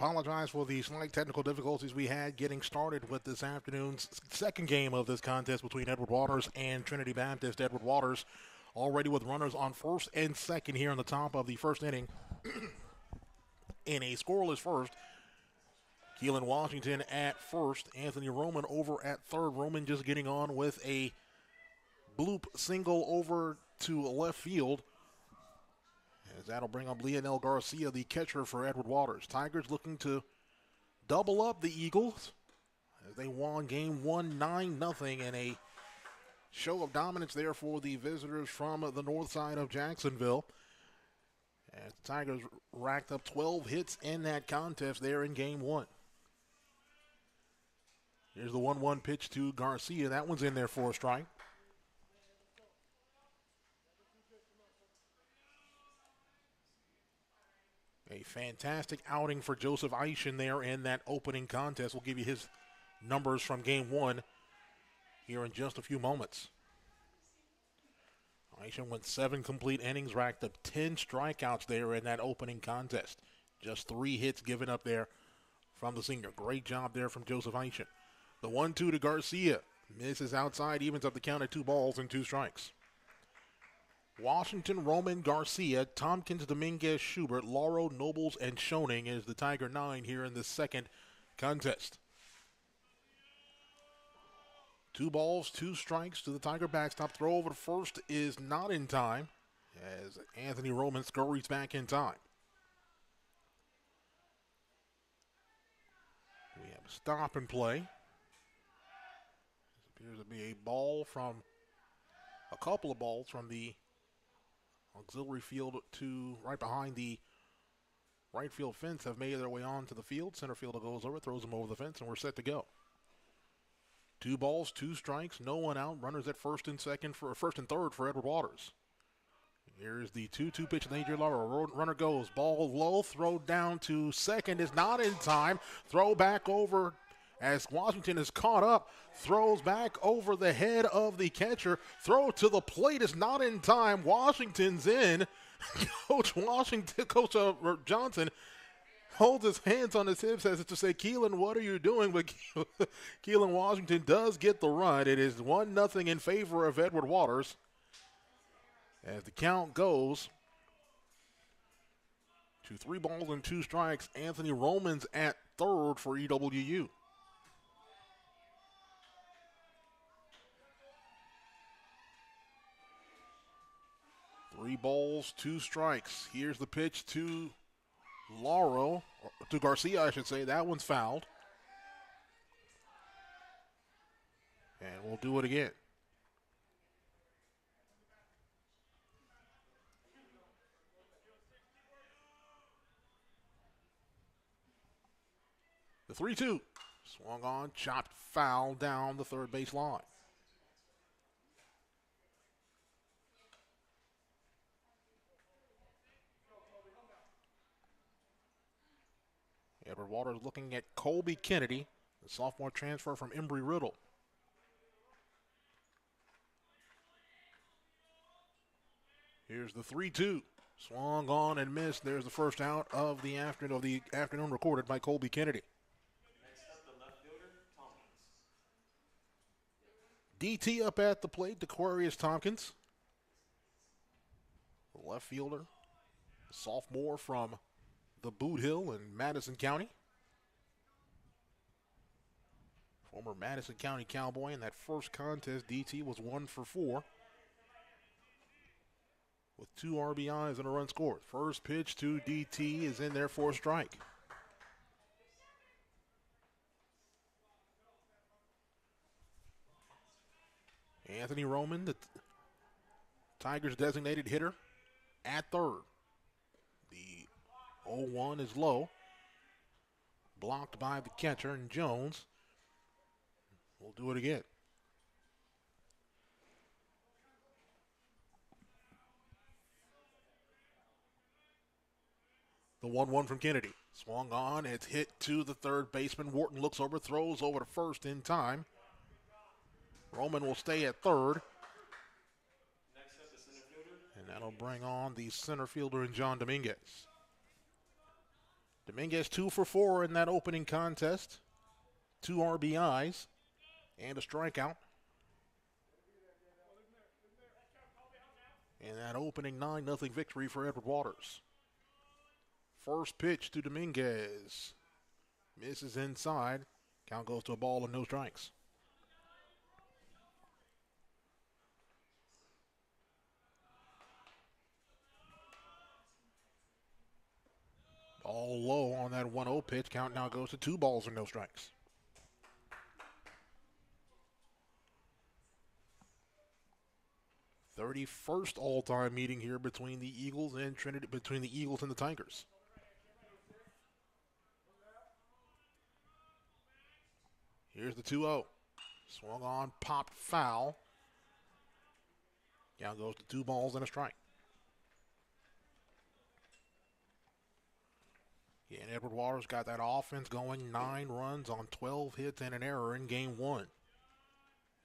apologize for the slight technical difficulties we had getting started with this afternoon's second game of this contest between Edward Waters and Trinity Baptist. Edward Waters already with runners on first and second here in the top of the first inning in a scoreless first. Keelan Washington at first, Anthony Roman over at third. Roman just getting on with a bloop single over to left field. As that'll bring up Leonel Garcia, the catcher for Edward Waters. Tigers looking to double up the Eagles as they won game 1 9-0 in a show of dominance there for the visitors from the north side of Jacksonville. As the Tigers racked up 12 hits in that contest there in game 1. Here's the 1-1 pitch to Garcia. That one's in there for a strike. A fantastic outing for Joseph Eischen there in that opening contest. We'll give you his numbers from game 1 here in just a few moments. Eischen went 7 complete innings, racked up 10 strikeouts there in that opening contest. Just 3 hits given up there from the senior. Great job there from Joseph Eischen. The 1-2 to Garcia. Misses outside, evens up the count at 2 balls and 2 strikes. Washington, Roman, Garcia, Tompkins, Dominguez, Schubert, Lauro, Nobles, and Schoening is the Tiger 9 here in the second contest. 2 balls, 2 strikes to the Tiger backstop. Throw over to first is not in time as Anthony Roman scurries back in time. We have a stop and play. This appears to be a couple of balls from the auxiliary field to right behind the right field fence have made their way onto the field. Center fielder goes over, throws them over the fence, and we're set to go. 2 balls, 2 strikes, no one out. Runners at first and third for Edward Waters. Here's the 2-2 pitch to Adrian Lauro. Runner goes, ball low, throw down to second is not in time. Throw back over as Washington is caught up, throws back over the head of the catcher. Throw to the plate is not in time. Washington's in. Coach Johnson holds his hands on his hips as if to say, Keelan, what are you doing? But Keelan Washington does get the run. It is 1-0 in favor of Edward Waters. As the count goes to 3 balls and 2 strikes, Anthony Roman's at third for EWU. Three balls, 2 strikes. Here's the pitch to Garcia, I should say. That one's fouled. And we'll do it again. The 3-2. Swung on, chopped foul down the third base line. Edward Waters looking at Colby Kennedy, the sophomore transfer from Embry-Riddle. Here's the 3-2. Swung on and missed. There's the first out of the afternoon recorded by Colby Kennedy. Next up, the left fielder, Tompkins. DT up at the plate, Dequarius Tompkins. The left fielder, sophomore from the Boot Hill in Madison County. Former Madison County Cowboy. In that first contest, DT was 1 for 4 with 2 RBIs and a run scored. First pitch to DT is in there for a strike. Anthony Roman, the Tigers' designated hitter, at third. The 0-1 is low. Blocked by the catcher and Jones. We'll do it again. The 1-1 from Kennedy. Swung on. It's hit to the third baseman. Wharton looks over, throws over to first in time. Roman will stay at third. Next up, the center fielder. And that'll bring on the center fielder and John Dominguez. Dominguez 2 for 4 in that opening contest. 2 RBIs and a strikeout. In that opening 9-0 victory for Edward Waters. First pitch to Dominguez. Misses inside. Count goes to a ball and no strikes. All low on that 1-0 pitch. Count now goes to 2 balls and no strikes. '31st all-time meeting here between the Eagles and between the Eagles and the Tigers. Here's the 2-0. Swung on, popped foul. Count goes to 2 balls and a strike. Yeah, and Edward Waters got that offense going. 9 runs on 12 hits and an error in game 1.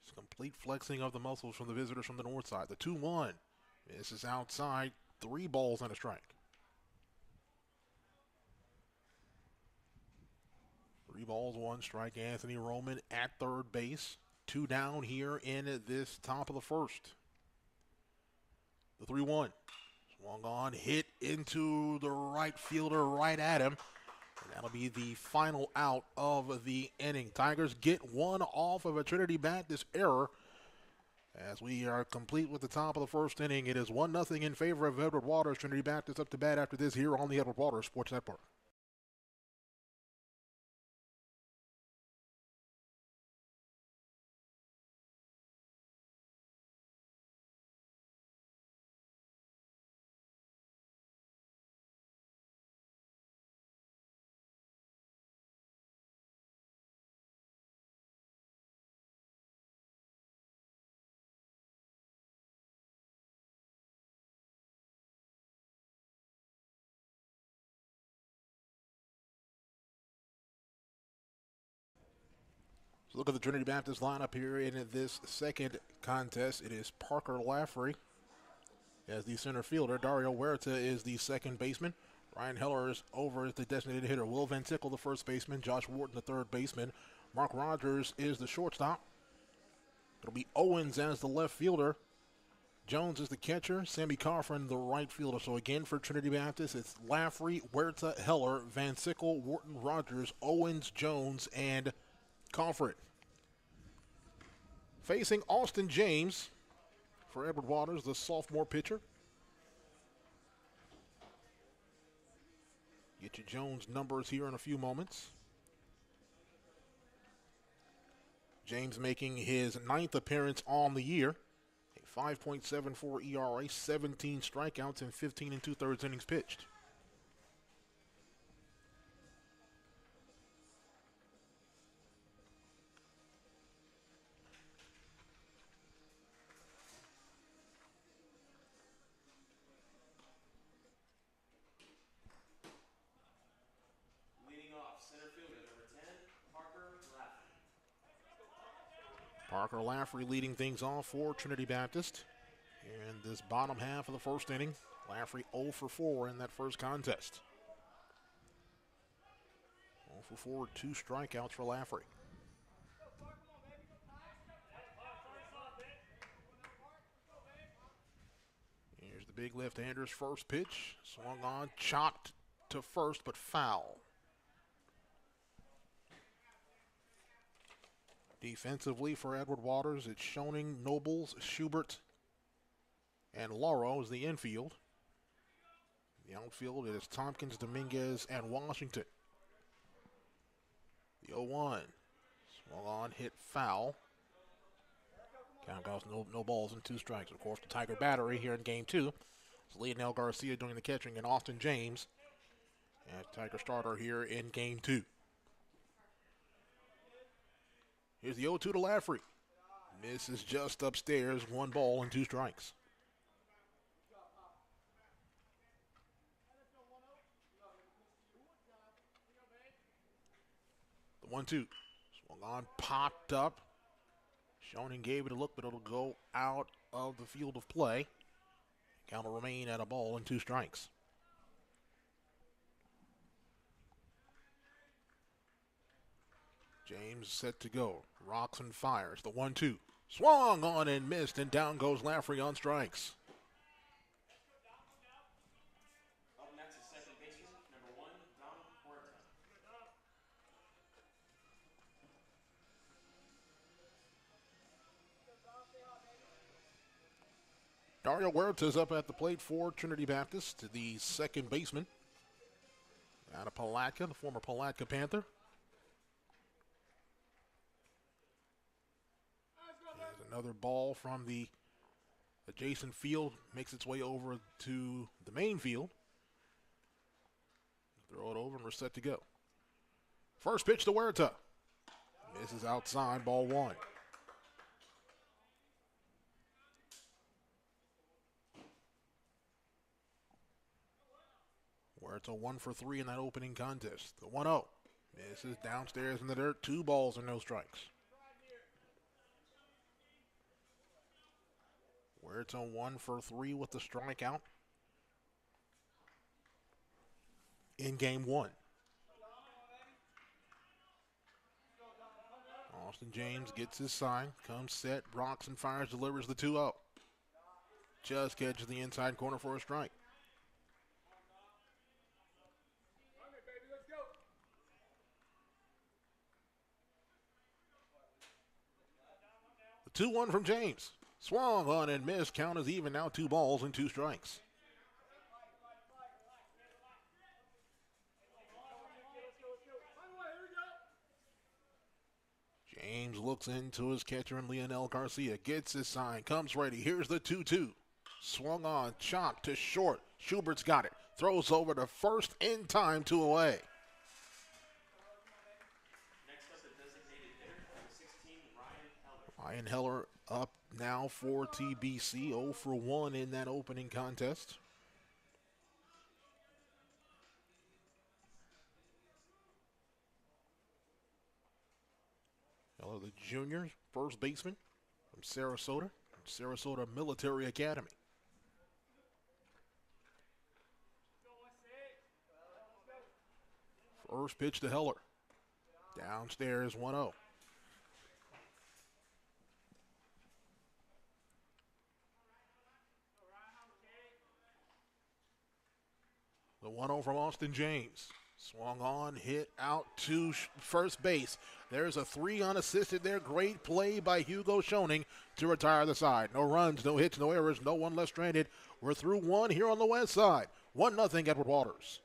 It's complete flexing of the muscles from the visitors from the north side. The 2-1. This is outside. 3 balls and a strike. 3 balls, 1 strike. Anthony Roman at third base. 2 down here in this top of the first. The 3-1. Swung on, hit into the right fielder right at him. And that'll be the final out of the inning. Tigers get 1 off of a Trinity Baptist error. As we are complete with the top of the first inning, it is 1-0 in favor of Edward Waters. Trinity Baptist up to bat after this here on the Edward Waters Sports Network. So look at the Trinity Baptist lineup here in this second contest. It is Parker Laffrey as the center fielder. Dario Huerta is the second baseman. Ryan Heller is over as the designated hitter. Will Van Tickle, the first baseman. Josh Wharton, the third baseman. Mark Rogers is the shortstop. It'll be Owens as the left fielder. Jones is the catcher. Sammy Coffin, the right fielder. So again for Trinity Baptist, it's Laffrey, Huerta, Heller, Van Sickle, Wharton, Rogers, Owens, Jones, and Coffin. Facing Austin James for Edward Waters, the sophomore pitcher. Get you Jones' numbers here in a few moments. James making his 9th appearance on the year. A 5.74 ERA, 17 strikeouts, and 15 2/3 innings pitched. Leading off, center fielder, number 10, Parker Laffrey. Parker Laffrey leading things off for Trinity Baptist in this bottom half of the first inning. Laffrey 0 for 4 in that first contest. 0 for 4, 2 strikeouts for Laffrey. Here's the big left-hander's first pitch. Swung on, chopped to first, but foul. Defensively for Edward Waters, it's Schoening, Nobles, Schubert, and Lauro is the infield. The outfield, it is Tompkins, Dominguez, and Washington. The 0-1. Swung on, hit foul. Count goes no balls and 2 strikes. Of course, the Tiger battery here in game 2. It's Leonel Garcia doing the catching and Austin James as Tiger starter here in game 2. Here's the 0-2 to Laffrey. Misses just upstairs, 1 ball and 2 strikes. The 1-2. Swung on, popped up. Schoening gave it a look, but it'll go out of the field of play. Count will remain at a ball and 2 strikes. James set to go. Rocks and fires. The 1-2. Swung on and missed, and down goes Laffrey on strikes. Up next is second baseman, number 1, Don Huerta. Dario Huerta's up at the plate for Trinity Baptist, the second baseman. Out of Palatka, the former Palatka Panther. There's another ball from the adjacent field, makes its way over to the main field. Throw it over and we're set to go. First pitch to Huerta. Misses outside, ball 1. Huerta 1 for 3 in that opening contest. The 1-0. Misses downstairs in the dirt. 2 balls and no strikes. Huerta 1 for 3 with the strikeout in game 1. Austin James gets his sign, comes set, rocks and fires, delivers the 2-0. Just catches the inside corner for a strike. The 2-1 from James. Swung on and missed. Count is even now. 2 balls and 2 strikes. James looks into his catcher and Leonel Garcia. Gets his sign. Comes ready. Here's the 2-2. Swung on. Chopped to short. Schubert's got it. Throws over to first in time. 2 away. Next up, the designated hitter, number 16, Ryan Heller. Ryan Heller up now for TBC. 0 for 1 in that opening contest. Heller, the junior first baseman from Sarasota Military Academy. First pitch to Heller. Downstairs 1-0. The 1-0 from Austin James. Swung on, hit out to first base. There's a 3 unassisted there. Great play by Hugo Schoening to retire the side. No runs, no hits, no errors, no one left stranded. We're through 1 here on the west side. 1-0 Edward Waters.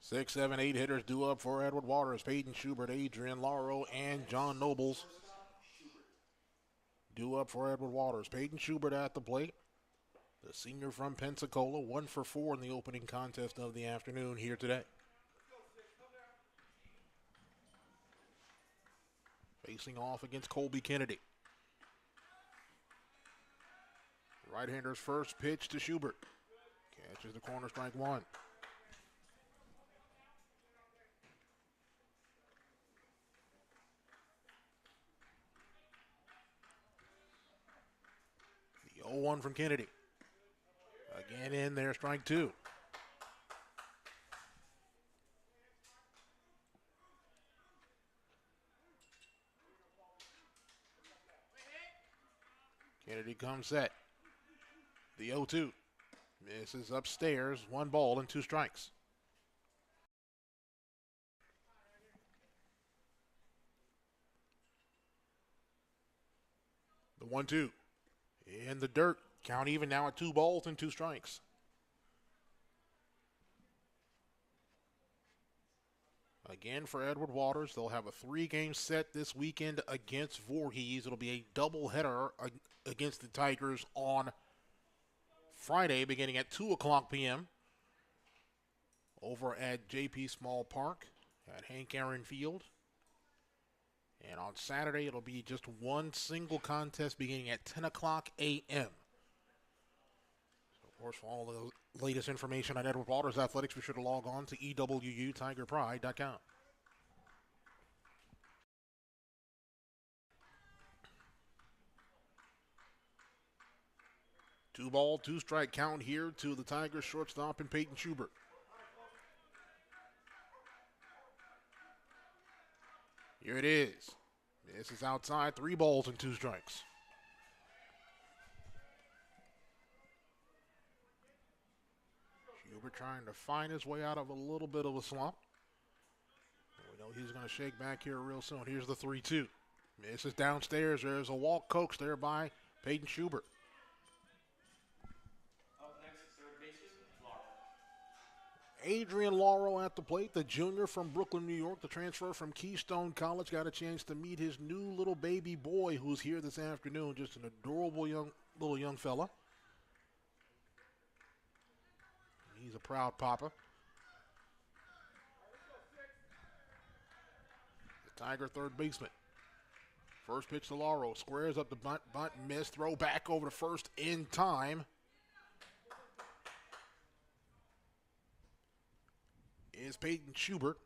Six, seven, 8 hitters due up for Edward Waters. Peyton Schubert, Adrian Lauro, and John Nobles. Due up for Edward Waters. Peyton Schubert at the plate. The senior from Pensacola, 1 for 4 in the opening contest of the afternoon here today. Facing off against Colby Kennedy. Right-hander's first pitch to Schubert. Catches the corner, strike 1. 0-1 from Kennedy. Again in there, strike two. Kennedy comes set. The 0-2. Misses upstairs. 1 ball and 2 strikes. The 1-2. In the dirt. Count even now at 2 balls and 2 strikes. Again for Edward Waters, they'll have a 3-game set this weekend against Voorhees. It'll be a doubleheader against the Tigers on Friday beginning at 2 o'clock p.m. over at J.P. Small Park at Hank Aaron Field. And on Saturday, it'll be just one single contest beginning at 10 o'clock a.m. So, of course, for all the latest information on Edward Waters Athletics, be sure to log on to EWUTigerPride.com. Two ball, 2 strike count here to the Tigers shortstop and Peyton Schubert. Here it is. This is outside, 3 balls and 2 strikes. Schubert trying to find his way out of a little bit of a slump. We know he's going to shake back here real soon. Here's the 3-2. Misses downstairs. There's a walk coaxed there by Peyton Schubert. Up next, third baseman, Lauro. Adrian Lauro at the plate, the junior from Brooklyn, New York, the transfer from Keystone College. Got a chance to meet his new little baby boy who's here this afternoon. Just an adorable young fella. He's a proud papa. The Tiger third baseman. First pitch to Lauro. Squares up the bunt, miss. Throw back over to first in time. Is Peyton Schubert.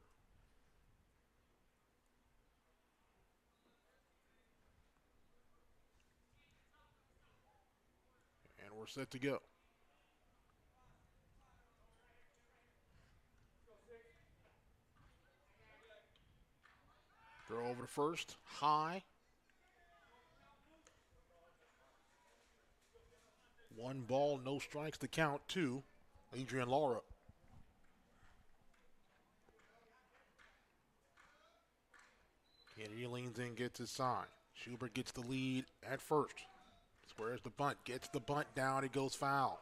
And we're set to go. Throw over to first. High. 1 ball, no strikes to count to Adrian Lauro. Kennedy leans in, gets his sign. Schubert gets the lead at first. Squares the bunt, gets the bunt down, it goes foul.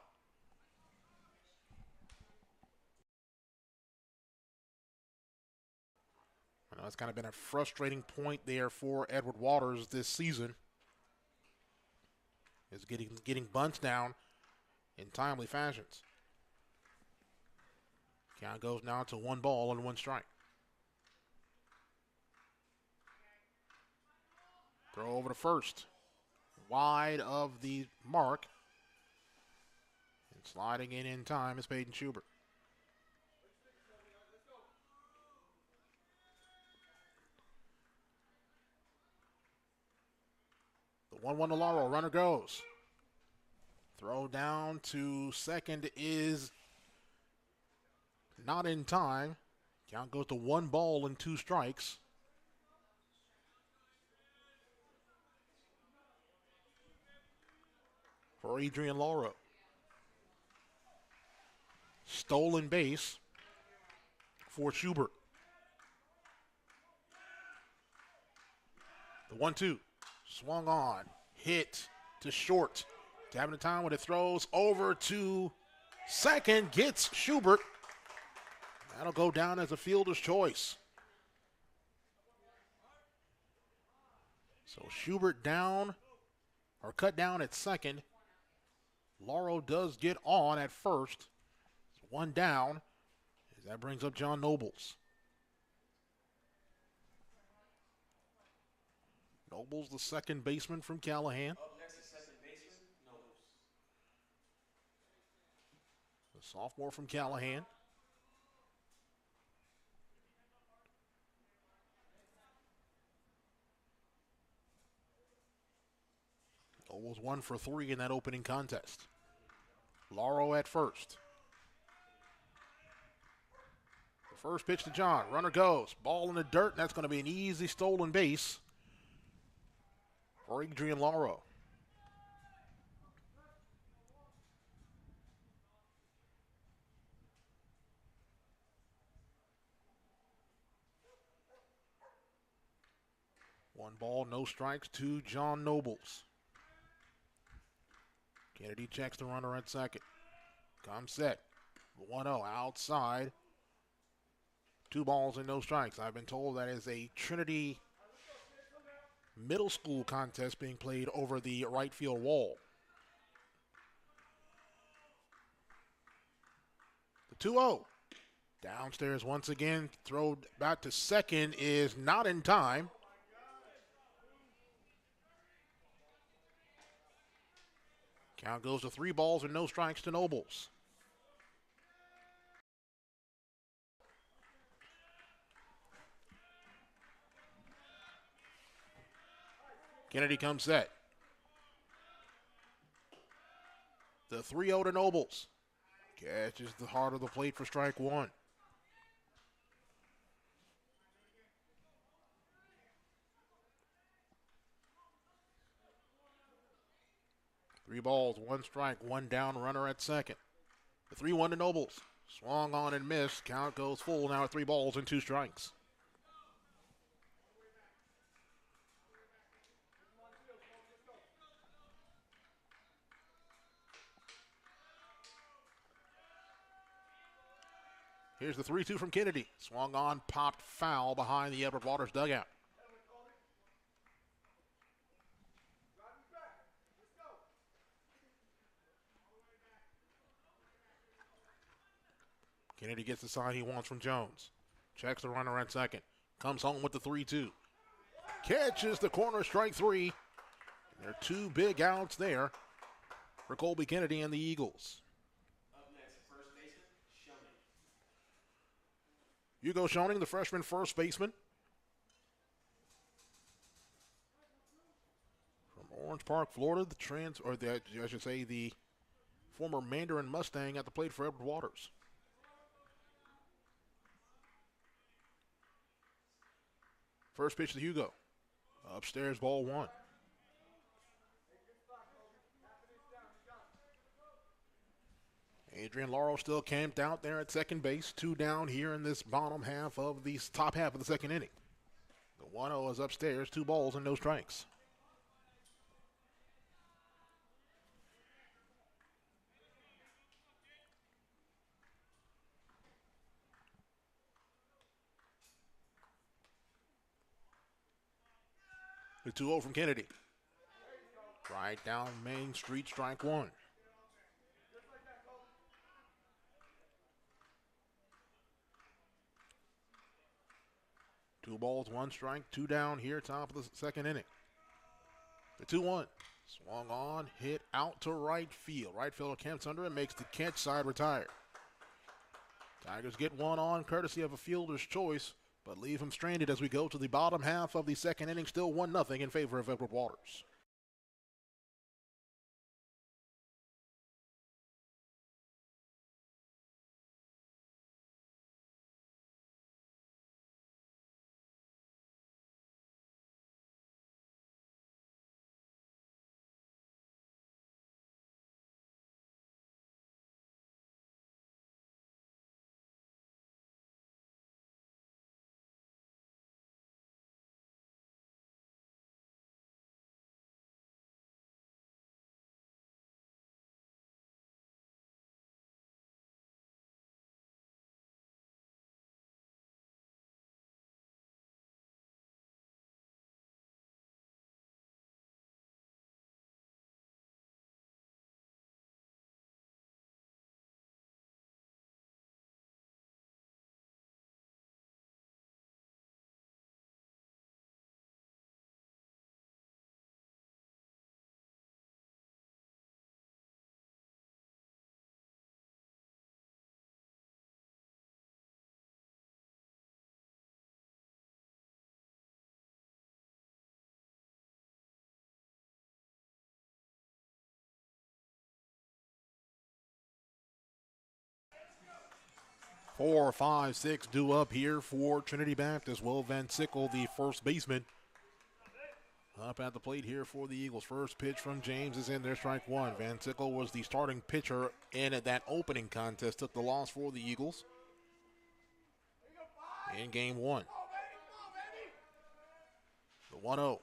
I know it's kind of been a frustrating point there for Edward Waters this season. Is getting bunts down in timely fashions. Count goes now to 1 ball and 1 strike. Throw over to first. Wide of the mark. And sliding in time is Peyton Schubert. The 1-1 to Lauro. Runner goes. Throw down to second is not in time. Count goes to 1 ball and 2 strikes. For Adrian Lauro. Stolen base for Schubert. The 1-2. Swung on. Hit to short. Having a time when it throws over to second. Gets Schubert. That'll go down as a fielder's choice. So Schubert down, or cut down at second. Lauro does get on at first. 1 down. As that brings up John Nobles. Nobles, the second baseman from Callahan. Up next is second baseman, Nobles. The sophomore from Callahan. Nobles 1 for 3 in that opening contest. Lauro at first. The first pitch to John. Runner goes. Ball in the dirt, and that's going to be an easy stolen base for Adrian Lauro. One ball, no strikes to John Nobles. Kennedy checks the runner at second. Comes set. 1-0 outside. 2 balls and no strikes. I've been told that is a Trinity middle school contest being played over the right field wall. The 2-0. Downstairs once again. Throw back to second is not in time. Count goes to 3 balls and no strikes to Nobles. Kennedy comes set. The 3-0 to Nobles. Catches the heart of the plate for strike 1. Three balls, 1 strike, 1 down, runner at second. The 3-1 to Nobles. Swung on and missed. Count goes full now at 3 balls and 2 strikes. Here's the 3-2 from Kennedy. Swung on, popped foul behind the Edward Waters dugout. Kennedy gets the sign he wants from Jones. Checks the runner at second. Comes home with the 3-2. Catches the corner, strike 3. There are 2 big outs there for Colby Kennedy and the Eagles. Up next, first baseman, Schoening. Hugo Schoening, the freshman first baseman. From Orange Park, Florida, the former Mandarin Mustang at the plate for Edward Waters. First pitch to Hugo. Upstairs, ball 1. Adrian Lauro still camped out there at second base. 2 down here in this top half of the second inning. The 1-0 is upstairs. 2 balls and no strikes. The 2-0 from Kennedy. Right down Main Street, strike 1. Two balls, 1 strike, 2 down here, top of the second inning. The 2-1. Swung on, hit out to right field. Right fielder camps under it, makes the catch, side retired. Tigers get 1 on, courtesy of a fielder's choice, but leave him stranded as we go to the bottom half of the second inning, still 1-0 in favor of Edward Waters. 4, 5, 6 due up here for Trinity Baptist. Will Van Sickle, the first baseman, up at the plate here for the Eagles. First pitch from James is in there, strike one. Van Sickle was the starting pitcher in that opening contest, took the loss for the Eagles in game one. The 1-0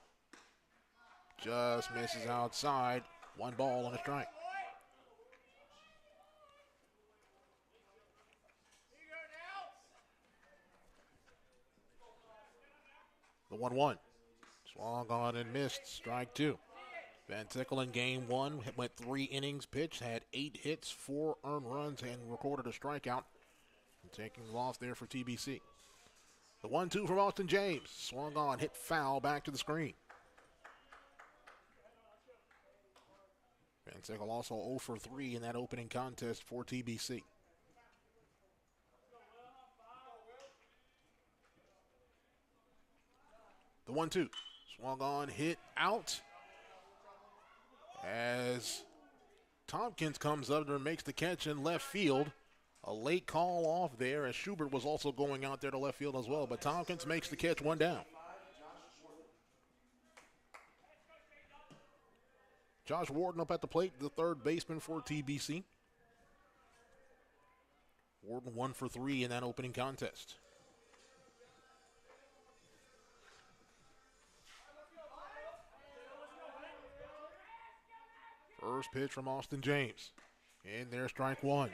just misses outside. One ball and a strike. The 1-1. Swung on and missed. Strike two. Van Sickle in game one went 3 innings pitched, had 8 hits, 4 earned runs, and recorded a strikeout. And taking the loss there for TBC. The 1-2 from Austin James. Swung on, hit foul, back to the screen. Van Sickle also 0 for 3 in that opening contest for TBC. The 1-2. Swung on, hit out. As Tompkins comes up and makes the catch in left field. A late call off there as Schubert was also going out there to left field as well. But Tompkins makes the catch, one down. Josh Warden up at the plate, the third baseman for TBC. Warden 1 for 3 in that opening contest. First pitch from Austin James. In there, strike one.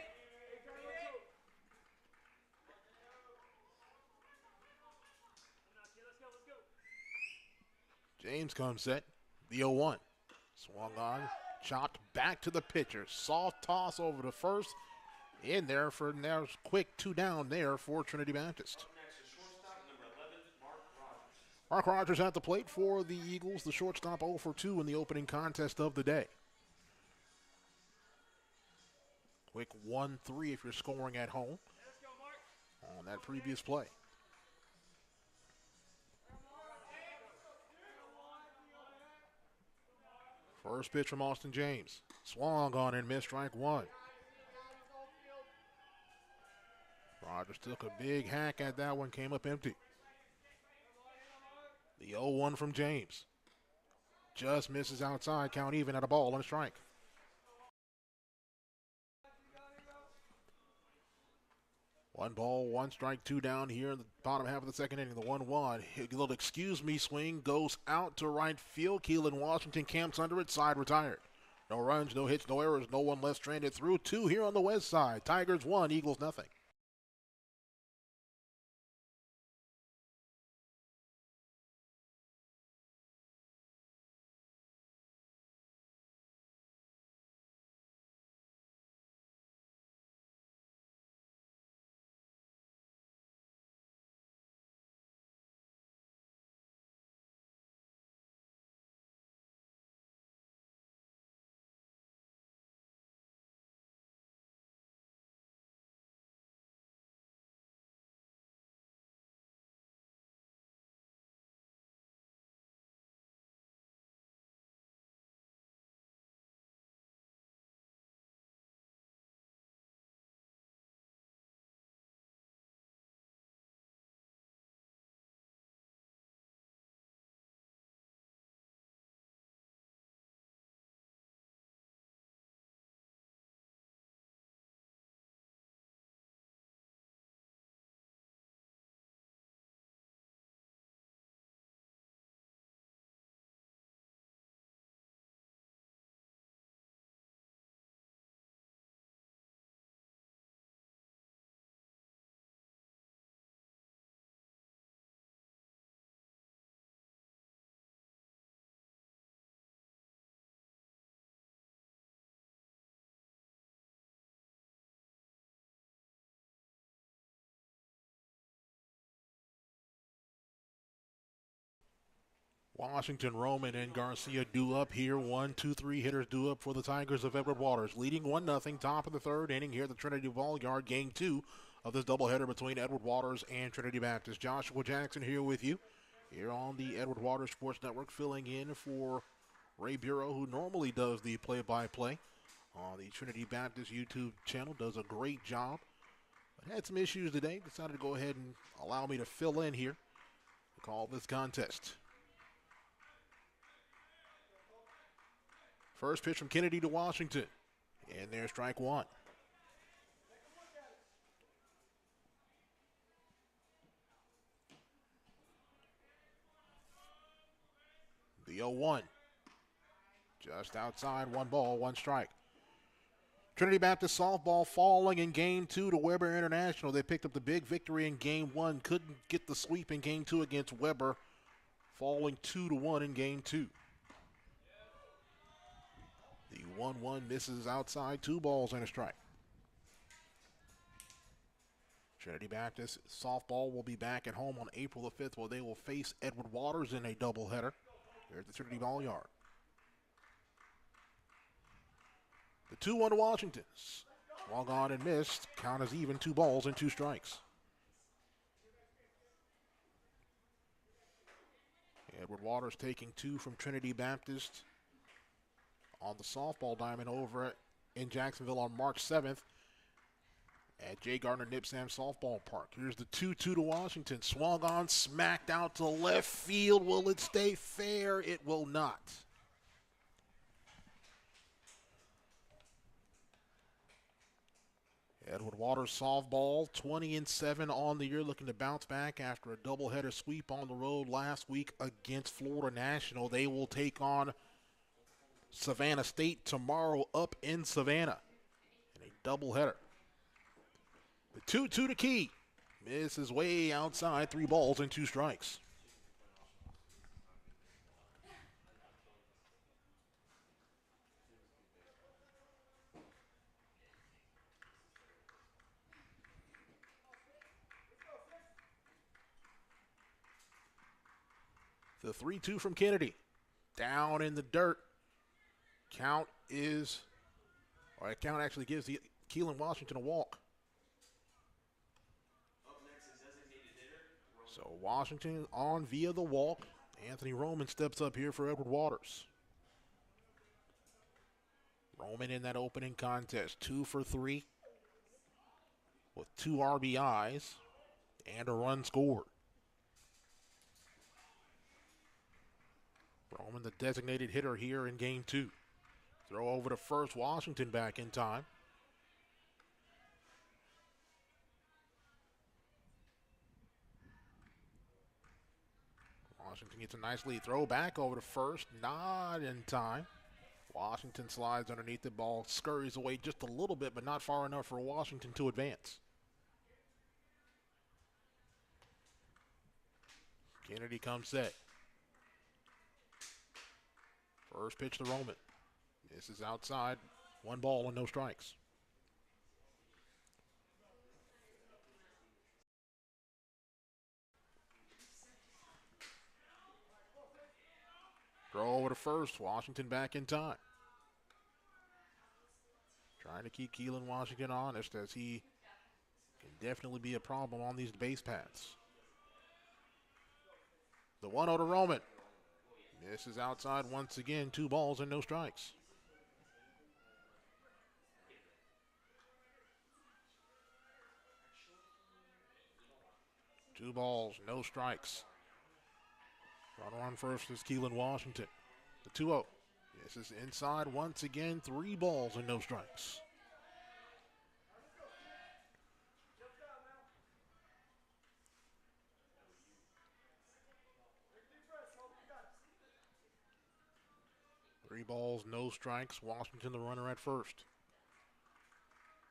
James comes set. The 0-1. Swung on, chopped back to the pitcher. Soft toss over to first. In there for now, quick 2 down there for Trinity Baptist. Mark Rogers at the plate for the Eagles. The shortstop 0 for 2 in the opening contest of the day. Quick 1-3 if you're scoring at home on that previous play. First pitch from Austin James. Swung on and missed, strike one. Rogers took a big hack at that one, came up empty. The 0-1 from James. Just misses outside, count even at a ball and a strike. One ball, 1 strike, 2 down here in the bottom half of the second inning. The 1-1. A little excuse me swing goes out to right field. Keelan Washington camps under it. Side retired. No runs, no hits, no errors. No one left stranded through. 2 here on the west side. Tigers 1, Eagles nothing. Washington, Roman, and Garcia due up here. 1, 2, 3 hitters due up for the Tigers of Edward Waters. Leading 1-0, top of the third inning here at the Trinity Ball Yard, game 2 of this doubleheader between Edward Waters and Trinity Baptist. Joshua Jackson here with you, here on the Edward Waters Sports Network, filling in for Ray Bureau, who normally does the play-by-play on the Trinity Baptist YouTube channel. Does a great job but had some issues today. Decided to go ahead and allow me to fill in here to call this contest. First pitch from Kennedy to Washington. And there's strike one. The 0-1. Just outside, 1 ball, 1 strike. Trinity Baptist softball falling in Game 2 to Weber International. They picked up the big victory in Game 1. Couldn't get the sweep in Game 2 against Weber, falling 2-1 in Game 2. The 1-1 misses outside, 2 balls and a strike. Trinity Baptist softball will be back at home on April the 5th, where they will face Edward Waters in a doubleheader here at the Trinity Ball Yard. The 2-1 to Washington. Swung on and missed. Count is even, 2 balls and 2 strikes. Edward Waters taking 2 from Trinity Baptist on the softball diamond over in Jacksonville on March 7th at J. Gardner Nipsam Softball Park. Here's the 2-2 to Washington. Swung on, smacked out to left field. Will it stay fair? It will not. Edward Waters softball, 20-7 on the year, looking to bounce back after a doubleheader sweep on the road last week against Florida National. They will take on Savannah State tomorrow up in Savannah in a doubleheader. The 2-2 to Key. Misses way outside, 3 balls and 2 strikes. The 3-2 from Kennedy. Down in the dirt. Count actually gives the Keelan Washington a walk. So Washington on via the walk. Anthony Roman steps up here for Edward Waters. Roman in that opening contest, 2 for 3 with 2 RBIs and a run scored. Roman, the designated hitter here in Game 2. Throw over to first. Washington back in time. Washington gets a nice lead. Throw back over to first. Not in time. Washington slides underneath the ball. Scurries away just a little bit, but not far enough for Washington to advance. Kennedy comes set. First pitch to Roman. This is outside. 1 ball and no strikes. Throw over to first. Washington back in time. Trying to keep Keelan Washington honest, as he can definitely be a problem on these base paths. The 1-0 to Roman. This is outside once again. 2 balls and no strikes. Two balls, no strikes. Runner on first is Keelan Washington. The 2-0. This is inside once again. 3 balls and no strikes. Three balls, no strikes. Washington the runner at first.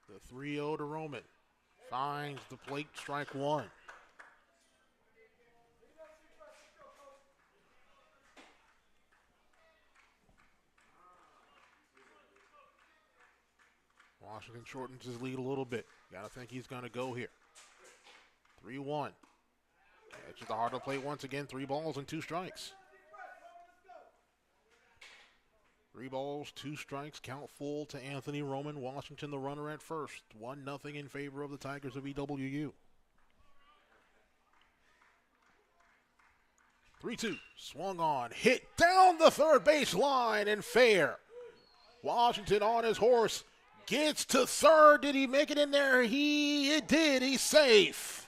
The 3-0 to Roman. Finds the plate, strike 1. Washington shortens his lead a little bit. Gotta think he's gonna go here. 3-1. Catches the heart of the plate once again. 3 balls and 2 strikes. 3 balls, 2 strikes, count full to Anthony Roman. Washington the runner at first. 1-0 in favor of the Tigers of EWU. 3-2, swung on, hit down the third base line and fair. Washington on his horse Gets to third. Did he make it in there? It did. He's safe.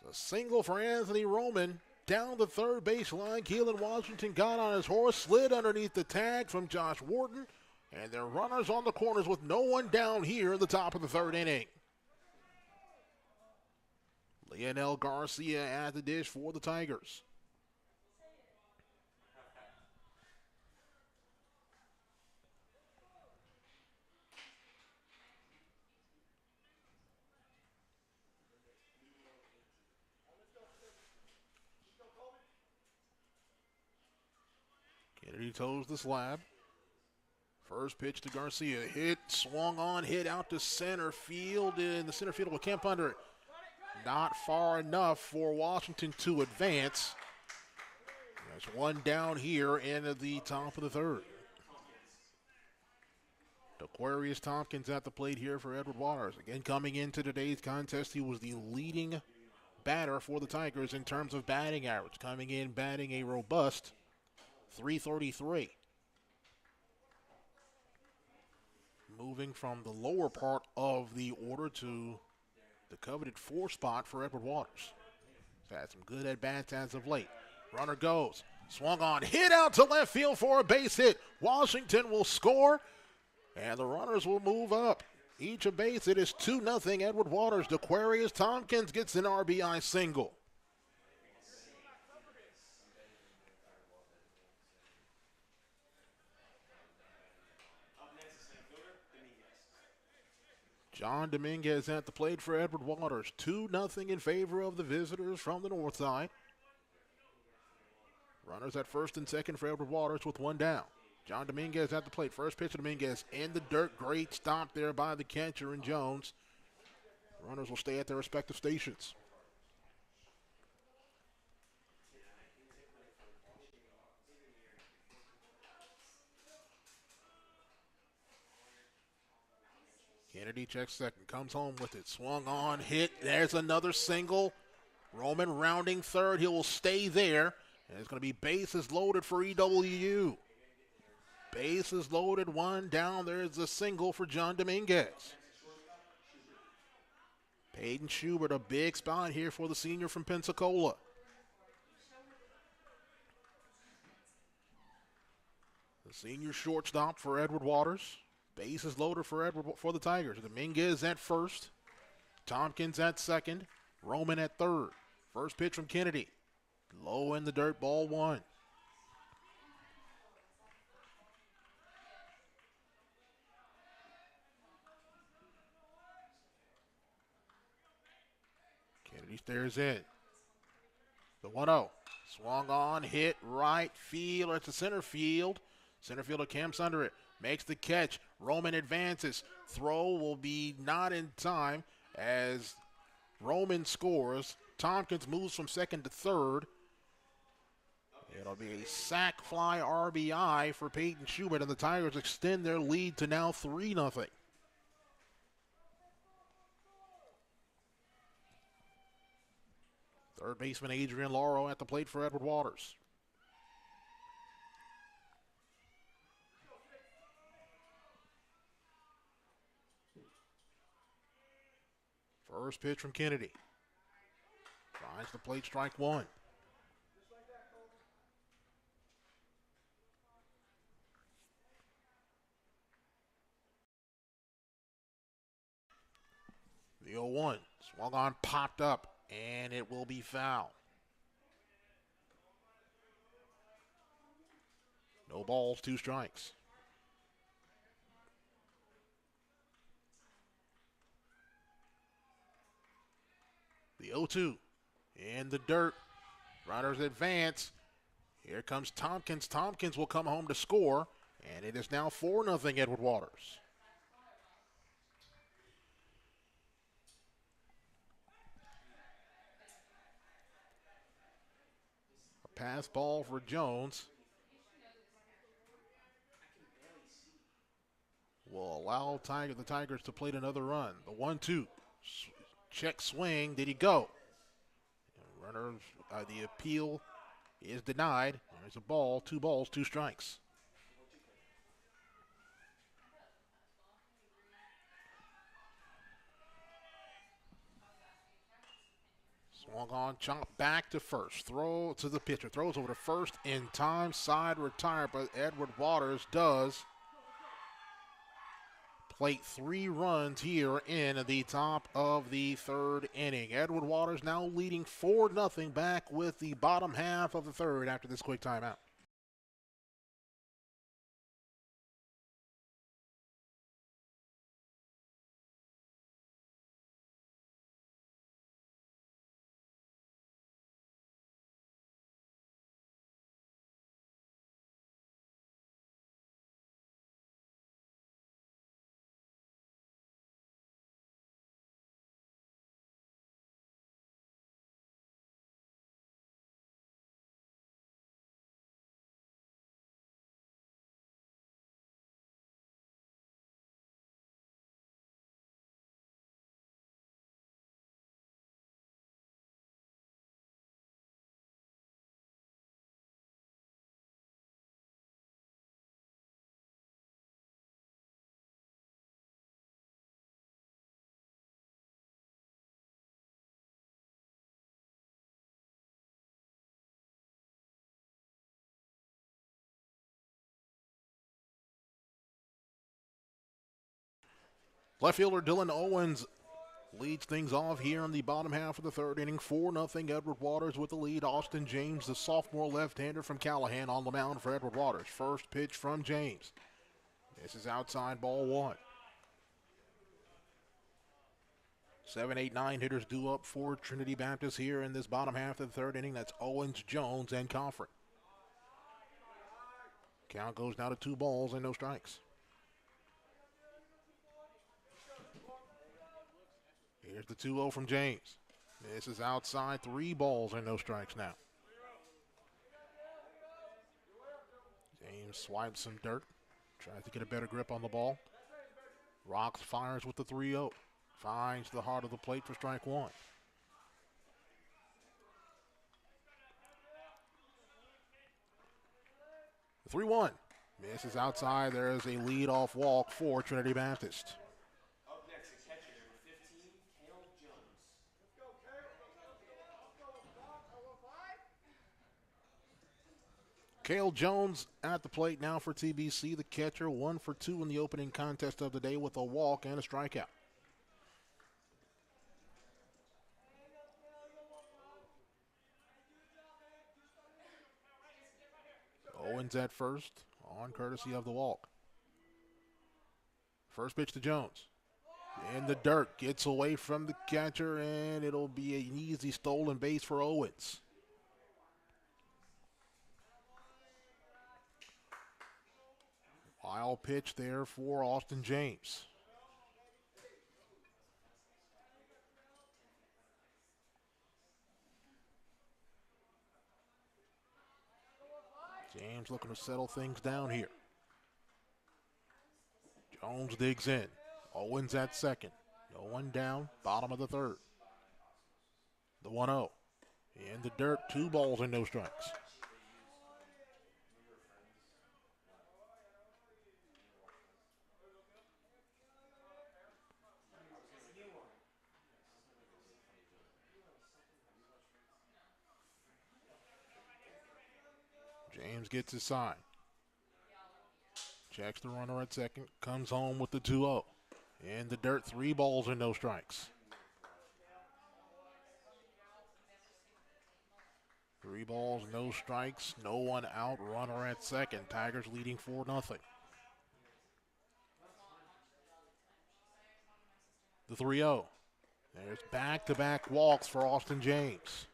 A single for Anthony Roman. Down the third baseline. Keelan Washington got on his horse, slid underneath the tag from Josh Wharton, and they're runners on the corners with no one down here in the top of the third inning. Leonel Garcia at the dish for the Tigers. Kennedy toes the slab. First pitch to Garcia. Hit, swung on, hit out to center field. In the center field with Kemp under it. Not far enough for Washington to advance. There's one down here in the top of the third. Aquarius Tompkins at the plate here for Edward Waters. Again, coming into today's contest, he was the leading batter for the Tigers in terms of batting average. Coming in batting a robust .333. Moving from the lower part of the order to the coveted 4 spot for Edward Waters. He's had some good at-bats as of late. Runner goes. Swung on. Hit out to left field for a base hit. Washington will score, and the runners will move up. Each a base. It is 2-0 Edward Waters. Aquarius Tompkins gets an RBI single. John Dominguez at the plate for Edward Waters. 2-0 in favor of the visitors from the north side. Runners at first and second for Edward Waters with one down. John Dominguez at the plate. First pitch to Dominguez in the dirt. Great stop there by the catcher and Jones. Runners will stay at their respective stations. Kennedy checks second, comes home with it. Swung on, hit. There's another single. Roman rounding third. He will stay there. And it's going to be bases loaded for EWU. Bases loaded, one down. There's a single for John Dominguez. Peyton Schubert, a big spot here for the senior from Pensacola. The senior shortstop for Edward Waters. Bases loaded for the Tigers. Dominguez at first. Tompkins at second. Roman at third. First pitch from Kennedy. Low in the dirt, ball one. Kennedy stares in. The 1-0. Swung on, hit right field. It's a center field. Center fielder camps under it. Makes the catch. Roman advances. Throw will be not in time as Roman scores. Tompkins moves from second to third. It'll be a sac fly RBI for Peyton Schubert, and the Tigers extend their lead to now 3-0. Third baseman Adrian Lauro at the plate for Edward Waters. First pitch from Kennedy. Finds the plate, strike one. The 0-1. Swung on, popped up, and it will be foul. No balls, 2 strikes. The 0-2 in the dirt. Runners advance. Here comes Tompkins. Tompkins will come home to score, and it is now 4-0 Edward Waters. A pass ball for Jones will allow the Tigers to plate another run. The 1-2. Check swing. Did he go? Runners, the appeal is denied. There's a ball, 2 balls, 2 strikes. Swung on, chop back to first. Throw to the pitcher. Throws over to first in time. Side retired, but Edward Waters does plate 3 runs here in the top of the 3rd inning. Edward Waters now leading 4-0 back with the bottom half of the 3rd after this quick timeout. Left fielder Dylan Owens leads things off here in the bottom half of the 3rd inning. 4-0 Edward Waters with the lead. Austin James, the sophomore left-hander from Callahan, on the mound for Edward Waters. First pitch from James. This is outside, ball 1. 7, 8, 9 hitters due up for Trinity Baptist here in this bottom half of the 3rd inning. That's Owens, Jones, and Coffrin. Count goes now to 2 balls and no strikes. Here's the 2-0 from James. This is outside, 3 balls and no strikes now. James swipes some dirt, tries to get a better grip on the ball. Rocks fires with the 3-0. Finds the heart of the plate for strike 1. The 3-1. Misses outside. There is a leadoff walk for Trinity Baptist. Up next, the catcher, number 15, Cale Jones. Cale Jones at the plate now for TBC. The catcher, 1 for 2 in the opening contest of the day with a walk and a strikeout. Owens at first, on courtesy of the walk. First pitch to Jones. In the dirt, gets away from the catcher, and it'll be an easy stolen base for Owens. Wild pitch there for Austin James. James looking to settle things down here. Jones digs in. Owens at second. No one down, bottom of the 3rd. The 1-0. In the dirt, 2 balls and no strikes. James gets his sign. Checks the runner at second. Comes home with the 2-0. In the dirt, 3 balls and no strikes. 3 balls, no strikes, no one out. Runner at second. Tigers leading 4-0. The 3-0. There's back-to-back walks for Austin James.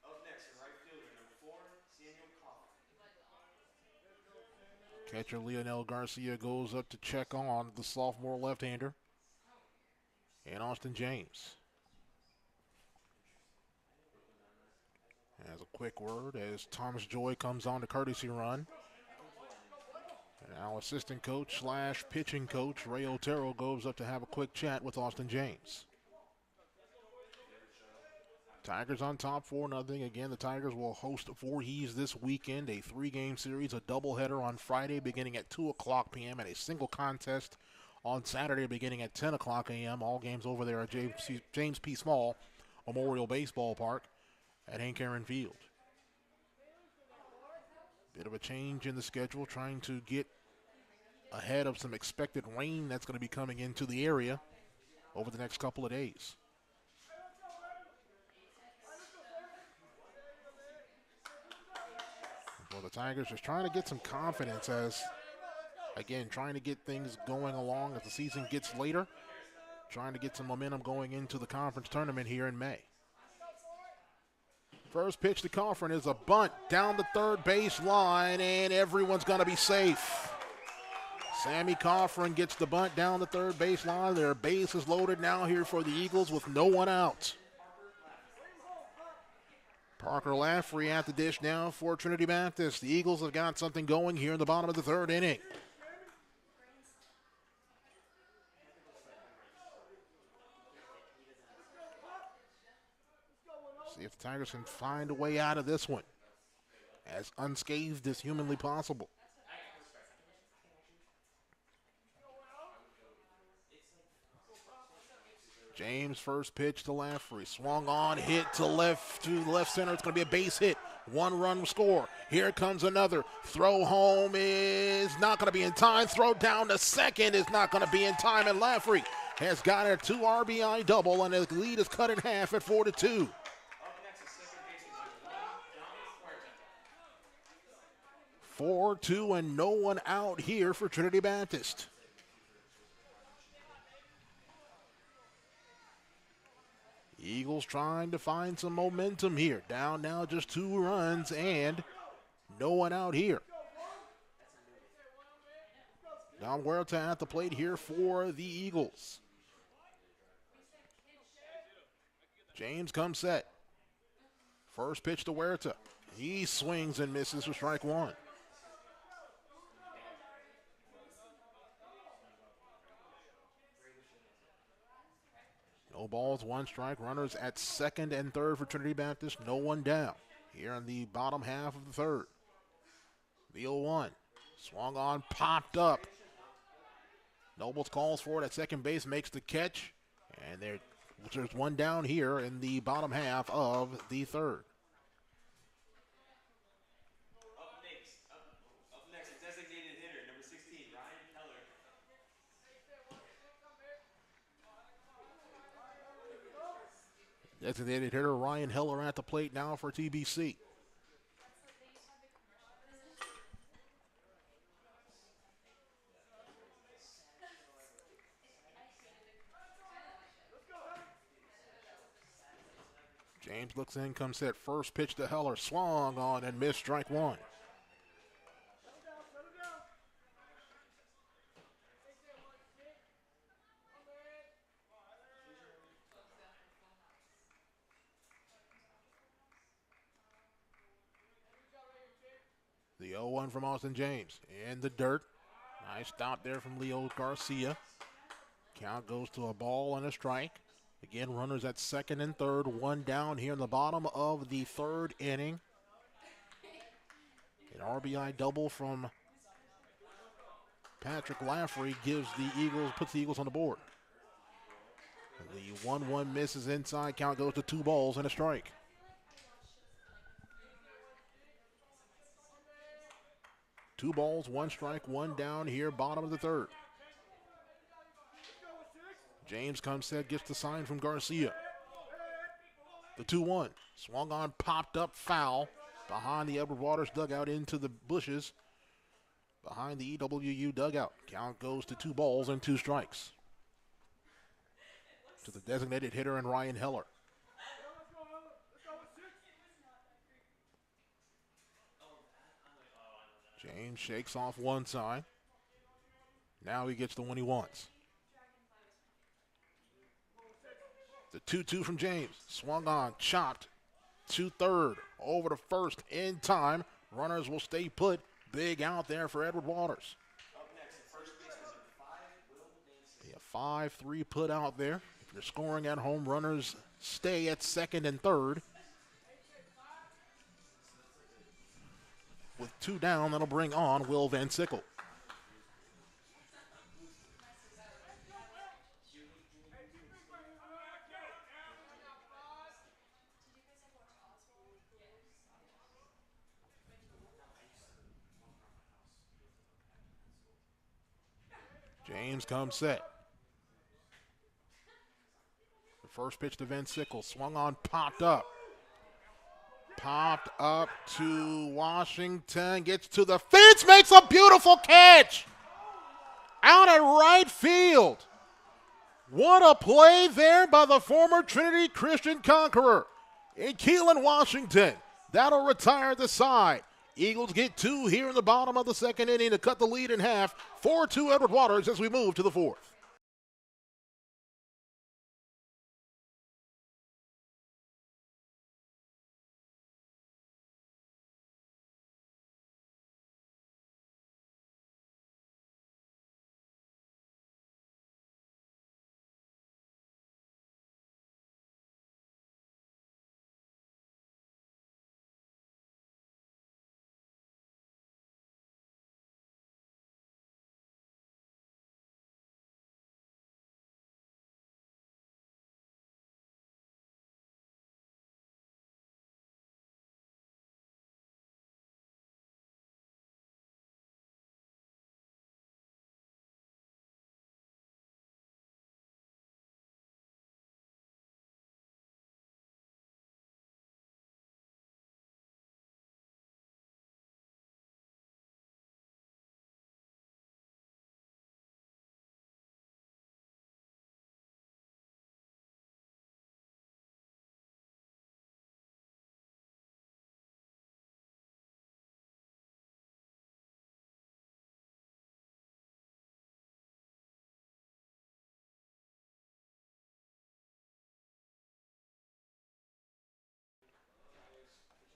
Up next, the right fielder, number 4, Samuel Coffin. Catcher Leonel Garcia goes up to check on the sophomore left-hander and Austin James. Has a quick word as Thomas Joy comes on to courtesy run. And our assistant coach slash pitching coach, Ray Otero, goes up to have a quick chat with Austin James. Tigers on top 4-0. Again, the Tigers will host Voorhees this weekend, a 3-game series, a doubleheader on Friday beginning at 2 o'clock p.m. and a single contest on Saturday beginning at 10 o'clock a.m. All games over there at James P. Small Memorial Baseball Park at Hank Aaron Field. Bit of a change in the schedule, trying to get ahead of some expected rain that's going to be coming into the area over the next couple of days. Well, the Tigers just trying to get some confidence as, again, trying to get things going along as the season gets later, trying to get some momentum going into the conference tournament here in May. First pitch to Coffin is a bunt down the third base line, and everyone's going to be safe. Sammy Coffin gets the bunt down the third base line. Their base is loaded now here for the Eagles with no one out. Parker Laffrey at the dish now for Trinity Baptist. The Eagles have got something going here in the bottom of the third inning. See if the Tigers can find a way out of this one as unscathed as humanly possible. James first pitch to Laffrey. Swung on, hit to left center. It's going to be a base hit. One run score. Here comes another. Throw home is not going to be in time. Throw down to second is not going to be in time. And Laffrey has got a 2 RBI double, and his lead is cut in half at 4-2. 4-2 and no one out here for Trinity Baptist. Eagles trying to find some momentum here. Down now just 2 runs and no one out here. Don Huerta at the plate here for the Eagles. James comes set. First pitch to Huerta. He swings and misses for strike 1. No balls, 1 strike. Runners at second and third for Trinity Baptist. No one down here in the bottom half of the third. The 0-1. Swung on, popped up. Nobles calls for it at second base, makes the catch. And there's 1 down here in the bottom half of the third. Up next, a designated hitter, number 16, Ryan Heller. Designated hitter Ryan Heller at the plate now for TBC. James looks in, comes set. First pitch to Heller. Swung on and missed strike 1. The 0-1 from Austin James. In the dirt. Nice stop there from Leo Garcia. Count goes to a ball and a strike. Again, runners at second and third. 1 down here in the bottom of the third inning. An RBI double from Patrick Laffrey puts the Eagles on the board. The 1-1 misses inside. Count goes to 2 balls and a strike. Two balls, 1 strike, 1 down here, bottom of the third. James comes set, gets the sign from Garcia. The 2-1. Swung on, popped up, foul. Behind the Edward Waters dugout into the bushes. Behind the EWU dugout. Count goes to 2 balls and 2 strikes. To the designated hitter and Ryan Heller. James shakes off one side. Now he gets the one he wants. The 2-2 from James. Swung on, chopped to third. Over to first in time. Runners will stay put. Big out there for Edward Waters. A 5-3 put out there. If you're scoring at home, runners stay at second and third. With 2 down, that'll bring on Will Van Sickle. James comes set. The first pitch to Vince Sickles. Swung on, popped up. Popped up to Washington. Gets to the fence. Makes a beautiful catch. Out at right field. What a play there by the former Trinity Christian Conqueror in Keelan, Washington. That'll retire the side. Eagles get 2 here in the bottom of the second inning to cut the lead in half. 4-2 Edward Waters as we move to the fourth.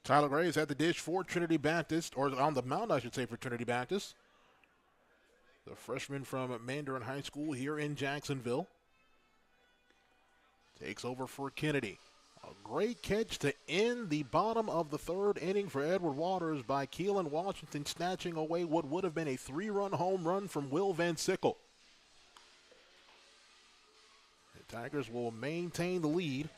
Tyler Graves at the dish for Trinity Baptist, or on the mound, I should say, for Trinity Baptist. The freshman from Mandarin High School here in Jacksonville. Takes over for Kennedy. A great catch to end the bottom of the third inning for Edward Waters by Keelan Washington, snatching away what would have been a 3-run home run from Will Van Sickle. The Tigers will maintain the lead.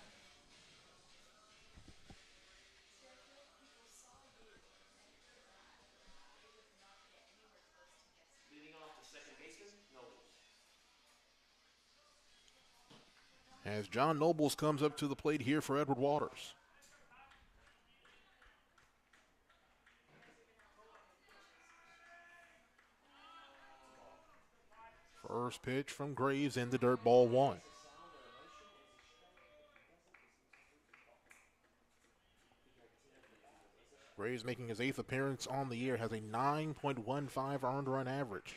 As John Nobles comes up to the plate here for Edward Waters. First pitch from Graves in the dirt, ball 1. Graves making his 8th appearance on the year, has a 9.15 earned run average.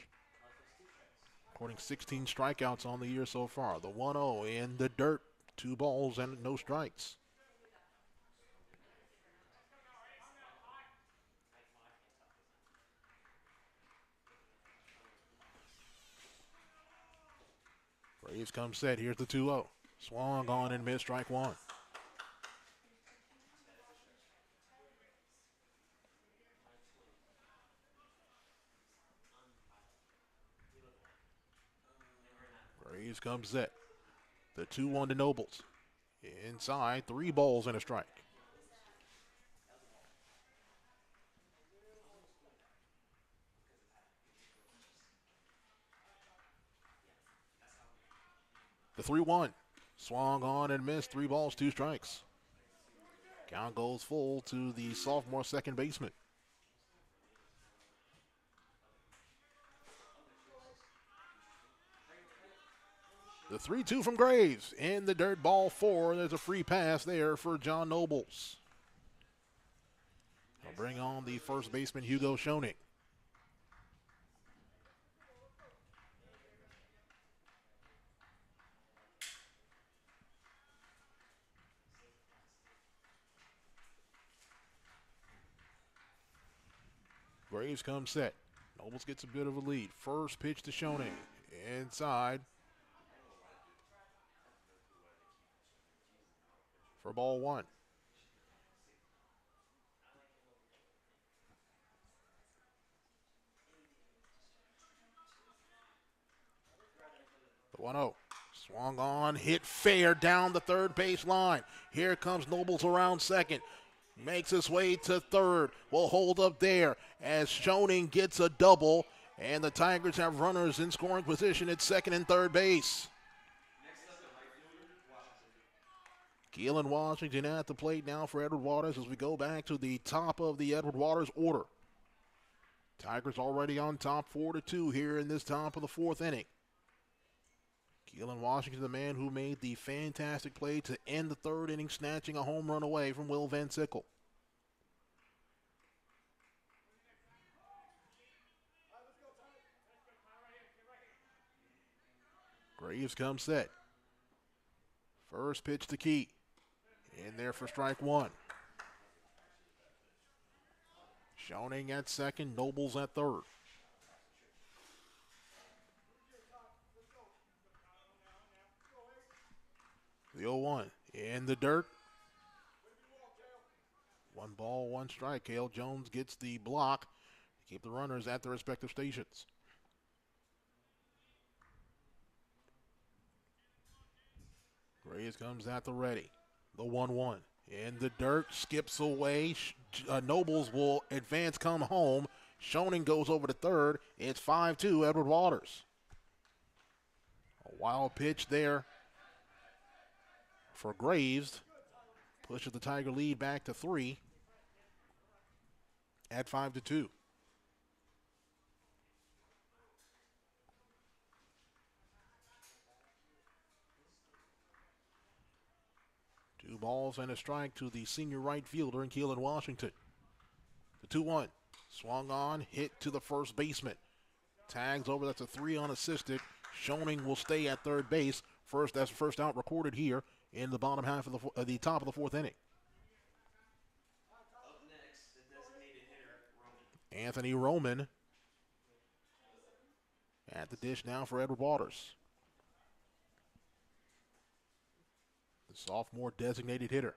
Recording 16 strikeouts on the year so far. The 1-0 in the dirt. 2 balls and no strikes. Graves comes set. Here's the 2-0. Swung on and missed, strike 1. Graves comes set. The 2-1 to Nobles. Inside, 3 balls and a strike. The 3-1. Swung on and missed, 3 balls, 2 strikes. Count goes full to the sophomore second baseman. The 3-2 from Graves in the dirt, ball 4. There's a free pass there for John Nobles. They'll bring on the first baseman, Hugo Schoening. Graves comes set. Nobles gets a bit of a lead. First pitch to Schoening. Inside. For ball 1. The 1-0. Swung on, hit fair down the third base line. Here comes Nobles around second. Makes his way to third. Will hold up there as Schoening gets a double And the Tigers have runners in scoring position at second and third base. Keelan Washington at the plate now for Edward Waters as we go back to the top of the Edward Waters order. Tigers already on top 4-2 here in this top of the fourth inning. Keelan Washington, the man who made the fantastic play to end the third inning, snatching a home run away from Will Van Sickle. Graves comes set. First pitch to Key. In there for strike one. Schoening at second, Nobles at third. The 0-1 in the dirt. 1 ball, 1 strike. Cale Jones gets the block to keep the runners at their respective stations. Graves comes at the ready. The 1-1 in the dirt, skips away. Nobles will advance, come home. Schoening goes over to third. It's 5-2, Edward Waters. A wild pitch there for Graves. Pushes the Tiger lead back to 3 at 5-2. Two balls and a strike to the senior right fielder in Keelan Washington. The 2-1 swung on, hit to the first baseman. Tags over, that's a 3 unassisted. Schoening will stay at third base. That's the first out recorded here in the bottom half of the top of the fourth inning. Up next, the designated hitter, Roman. Anthony Roman at the dish now for Edward Waters. The sophomore designated hitter.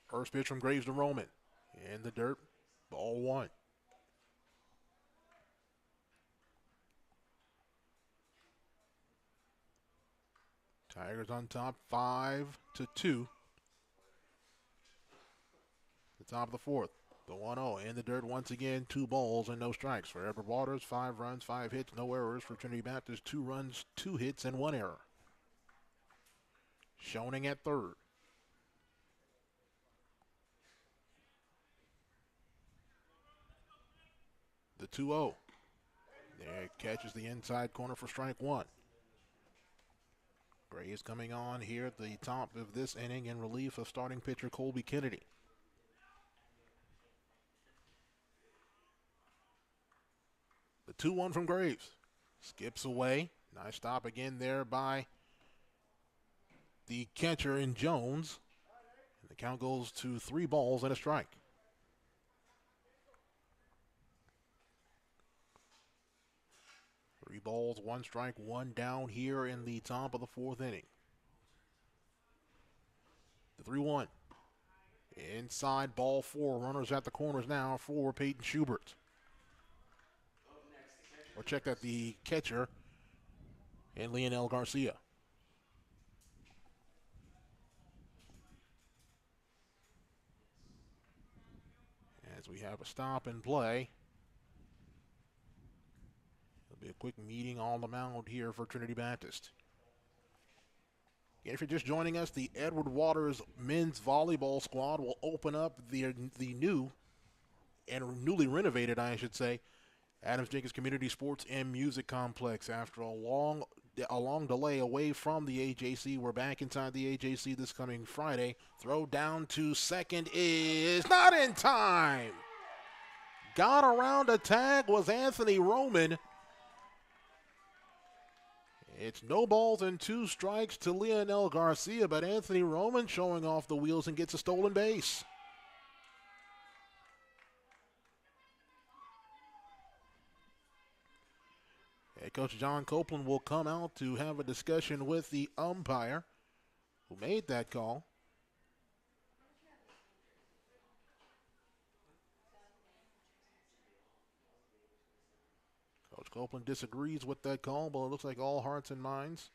First pitch from Graves to Roman. In the dirt, ball 1. Tigers on top 5-2. The top of the fourth. The 1-0 in the dirt once again. 2 balls and no strikes for Edward Waters. 5 runs, 5 hits, no errors for Trinity Baptist. 2 runs, 2 hits, and 1 error. Schoening at third. The 2-0. There catches the inside corner for strike 1. Graves coming on here at the top of this inning in relief of starting pitcher Colby Kennedy. The 2-1 from Graves. Skips away. Nice stop again there by the catcher in Jones. And the count goes to 3 balls and a strike. Three balls, 1 strike, 1 down here in the top of the fourth inning. The 3-1. Inside, ball 4. Runners at the corners now for Peyton Schubert. Or check out the catcher and Leonel Garcia. As we have a stop and play. Be a quick meeting on the mound here for Trinity Baptist. And if you're just joining us, the Edward Waters men's volleyball squad will open up the new and newly renovated, I should say, Adams Jenkins Community Sports and Music Complex. After a long delay away from the AJC, we're back inside the AJC this coming Friday. Throw down to second is not in time. Got around a tag was Anthony Roman. It's no balls and 2 strikes to Leonel Garcia, but Anthony Roman showing off the wheels and gets a stolen base. Head coach John Copeland will come out to have a discussion with the umpire who made that call. Coach Copeland disagrees with that call, but it looks like all hearts and minds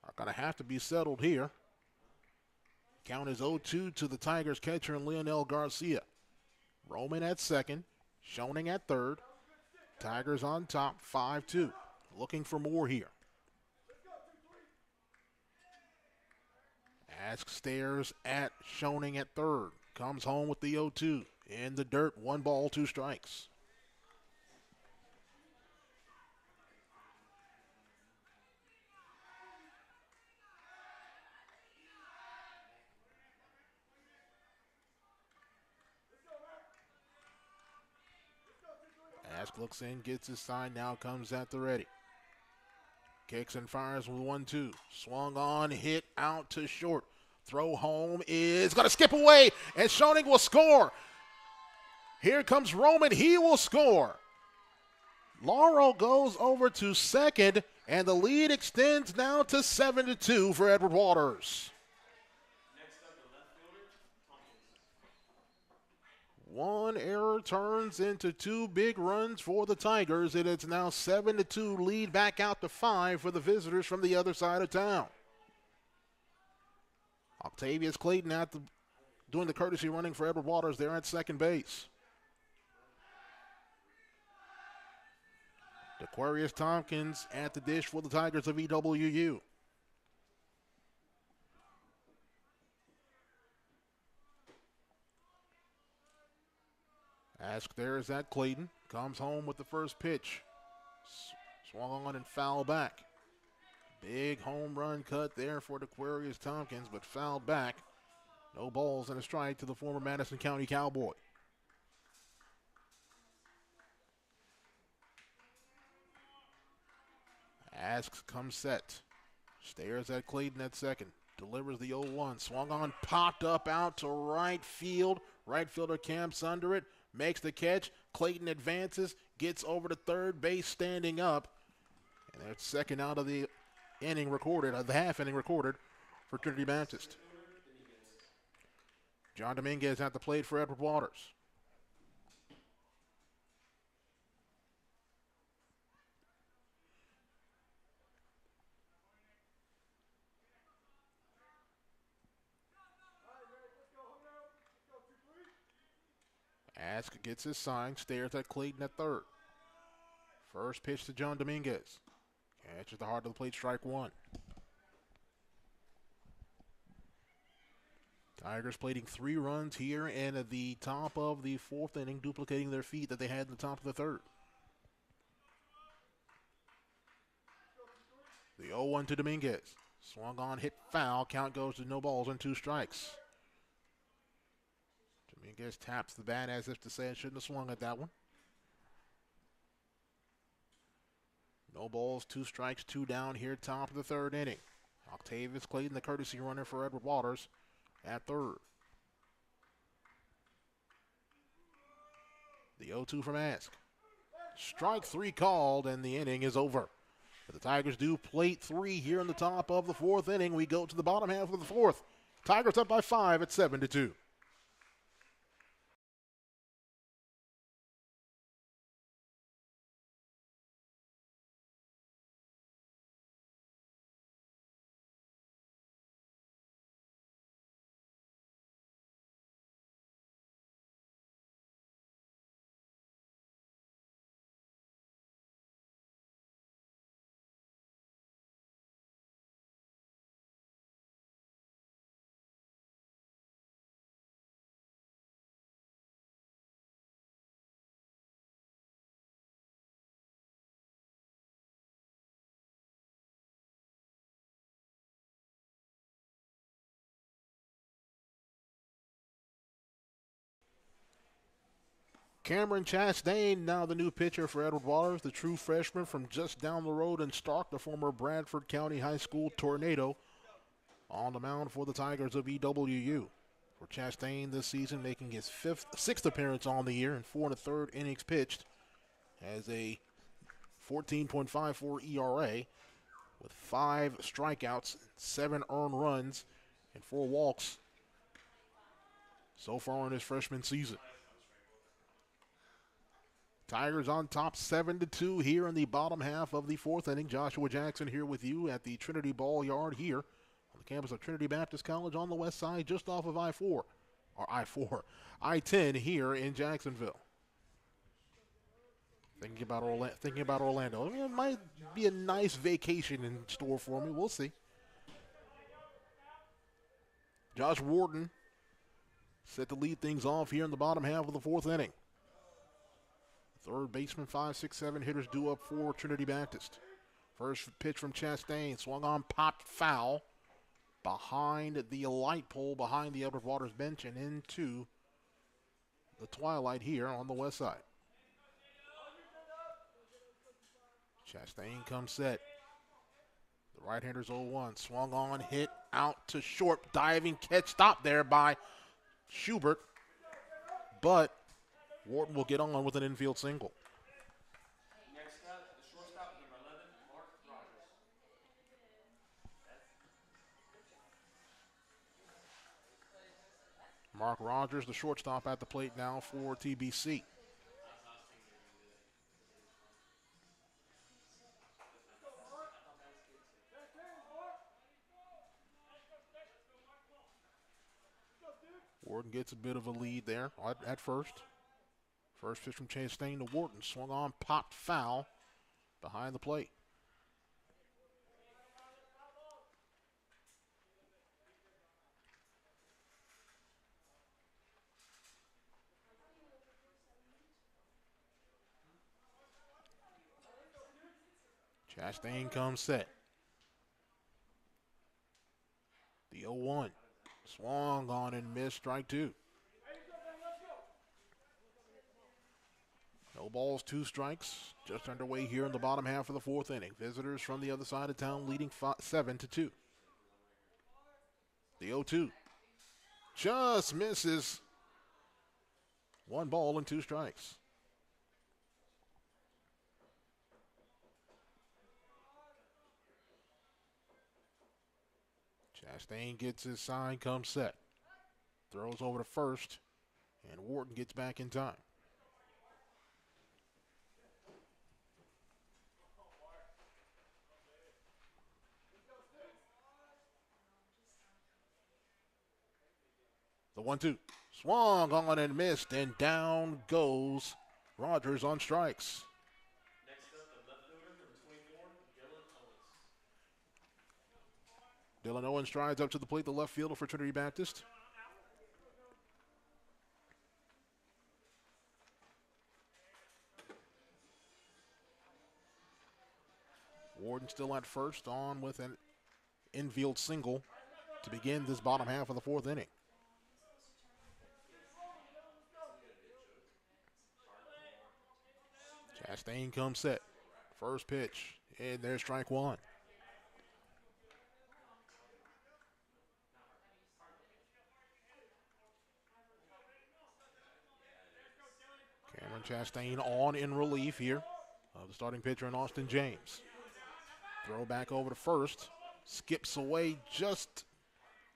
are going to have to be settled here. Count is 0-2 to the Tigers catcher Leonel Garcia. Roman at second. Schoening at third. Tigers on top, 5-2. Looking for more here. Ask stares at Schoening at third. Comes home with the 0-2. In the dirt, 1 ball, 2 strikes. Ask looks in, gets his sign, now comes at the ready. Kicks and fires with 1-2. Swung on, hit out to short. Throw home is going to skip away, and Schoening will score. Here comes Roman. He will score. Lauro goes over to second, and the lead extends now to 7-2 for Edward Waters. Next up, the left fielder, Tompkins. One error turns into 2 big runs for the Tigers, and it's now 7-2 lead back out to 5 for the visitors from the other side of town. Octavius Clayton doing the courtesy running for Edward Waters there at second base. Aquarius Tompkins at the dish for the Tigers of EWU. Ask there is at Clayton. Comes home with the first pitch. Swung on and foul back. Big home run cut there for Aquarius Tompkins, but fouled back. No balls and a strike to the former Madison County Cowboy. Asks comes set. Stares at Clayton at second. Delivers the 0-1. Swung on, popped up out to right field. Right fielder camps under it. Makes the catch. Clayton advances. Gets over to third base standing up. And that's second out of the inning recorded, the half inning recorded for Trinity Baptist. John Dominguez at the plate for Edward Waters. Ask gets his sign, stares at Clayton at third. First pitch to John Dominguez. Catches the heart of the plate, strike 1. Tigers plating 3 runs here and at the top of the 4th inning, duplicating their feat that they had in the top of the 3rd. The 0-1 to Dominguez. Swung on, hit foul. Count goes to no balls and 2 strikes. Dominguez taps the bat as if to say it shouldn't have swung at that one. No balls, 2 strikes, 2 down here, top of the 3rd inning. Octavius Clayton, the courtesy runner for Edward Waters, at third. The 0-2 from Ask. Strike 3 called, and the inning is over. But the Tigers do plate 3 here in the top of the 4th inning. We go to the bottom half of the 4th. Tigers up by 5 at 7-2. Cameron Chastain, now the new pitcher for Edward Waters, the true freshman from just down the road in Stark, the former Bradford County High School Tornado, on the mound for the Tigers of EWU. For Chastain this season, making his 6th appearance on the year and 4 1/3 innings pitched, has a 14.54 ERA with 5 strikeouts, 7 earned runs, and 4 walks so far in his freshman season. Tigers on top 7-2 here in the bottom half of the 4th inning. Joshua Jackson here with you at the Trinity Ball Yard here on the campus of Trinity Baptist College on the west side, just off of I-4, or I-4, I-10 here in Jacksonville. Thinking about Orlando. I mean, it might be a nice vacation in store for me. We'll see. Josh Warden set to lead things off here in the bottom half of the fourth inning. Third baseman, 5, 6, 7 hitters due up for Trinity Baptist. First pitch from Chastain, swung on, popped foul behind the light pole, behind the Edward Waters bench, and into the twilight here on the west side. Chastain comes set. The right-hander's 0-1. Swung on, hit out to short. Diving catch, stopped there by Schubert. But Wharton will get on with an infield single. Next up, the shortstop, number 11, Mark Rogers. Mark Rogers, the shortstop at the plate now for TBC. Wharton gets a bit of a lead there at first. First pitch from Chastain to Wharton. Swung on, popped foul behind the plate. Chastain comes set. The 0-1. Swung on and missed, strike two. No balls, 2 strikes. Just underway here in the bottom half of the fourth inning. Visitors from the other side of town leading 7-2. The 0-2. Just misses. 1 ball and 2 strikes. Chastain gets his sign, comes set. Throws over to first, and Wharton gets back in time. The 1-2. Swung on and missed, and down goes Rogers on strikes. Next up, the left fielder, number 24, Dylan Owens. Dylan Owens strides up to the plate, the left fielder for Trinity Baptist. Warden still at first, on with an infield single to begin this bottom half of the fourth inning. Chastain comes set. First pitch, and there's strike 1. Cameron Chastain on in relief here of the starting pitcher in Austin James. Throw back over to first. Skips away just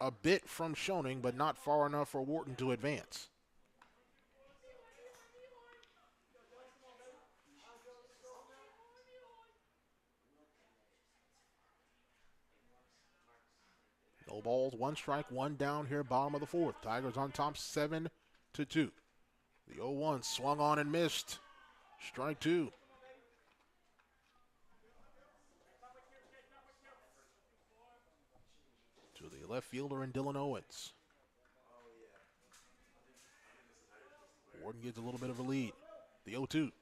a bit from Schoening, but not far enough for Wharton to advance. No balls, 1 strike, 1 down here, bottom of the fourth. Tigers on top, 7-2. The 0-1 swung on and missed. Strike 2. To the left fielder in Dylan Owens. Warden gets a little bit of a lead. The 0-2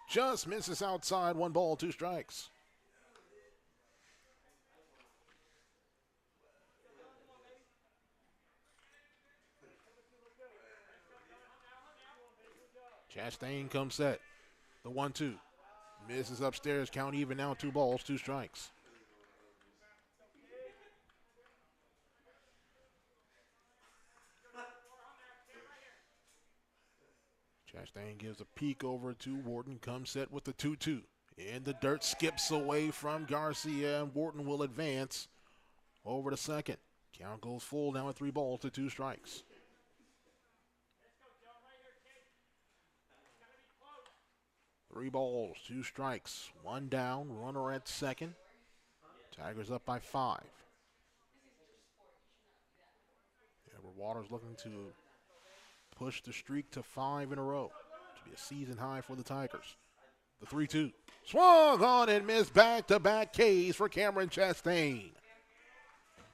just misses outside. 1 ball, 2 strikes. Chastain comes set. The 1-2 misses upstairs. Count even now. 2 balls, 2 strikes. Chastain gives a peek over to Wharton. Comes set with the 2-2. In the dirt, skips away from Garcia, and Wharton will advance over to second. Count goes full now at 3 balls to 2 strikes. Three balls, 2 strikes, 1 down, runner at second. Tigers up by 5. Edward Waters looking to push the streak to 5 in a row. To be a season high for the Tigers. The 3-2. Swung on and missed back-to-back Ks for Cameron Chastain.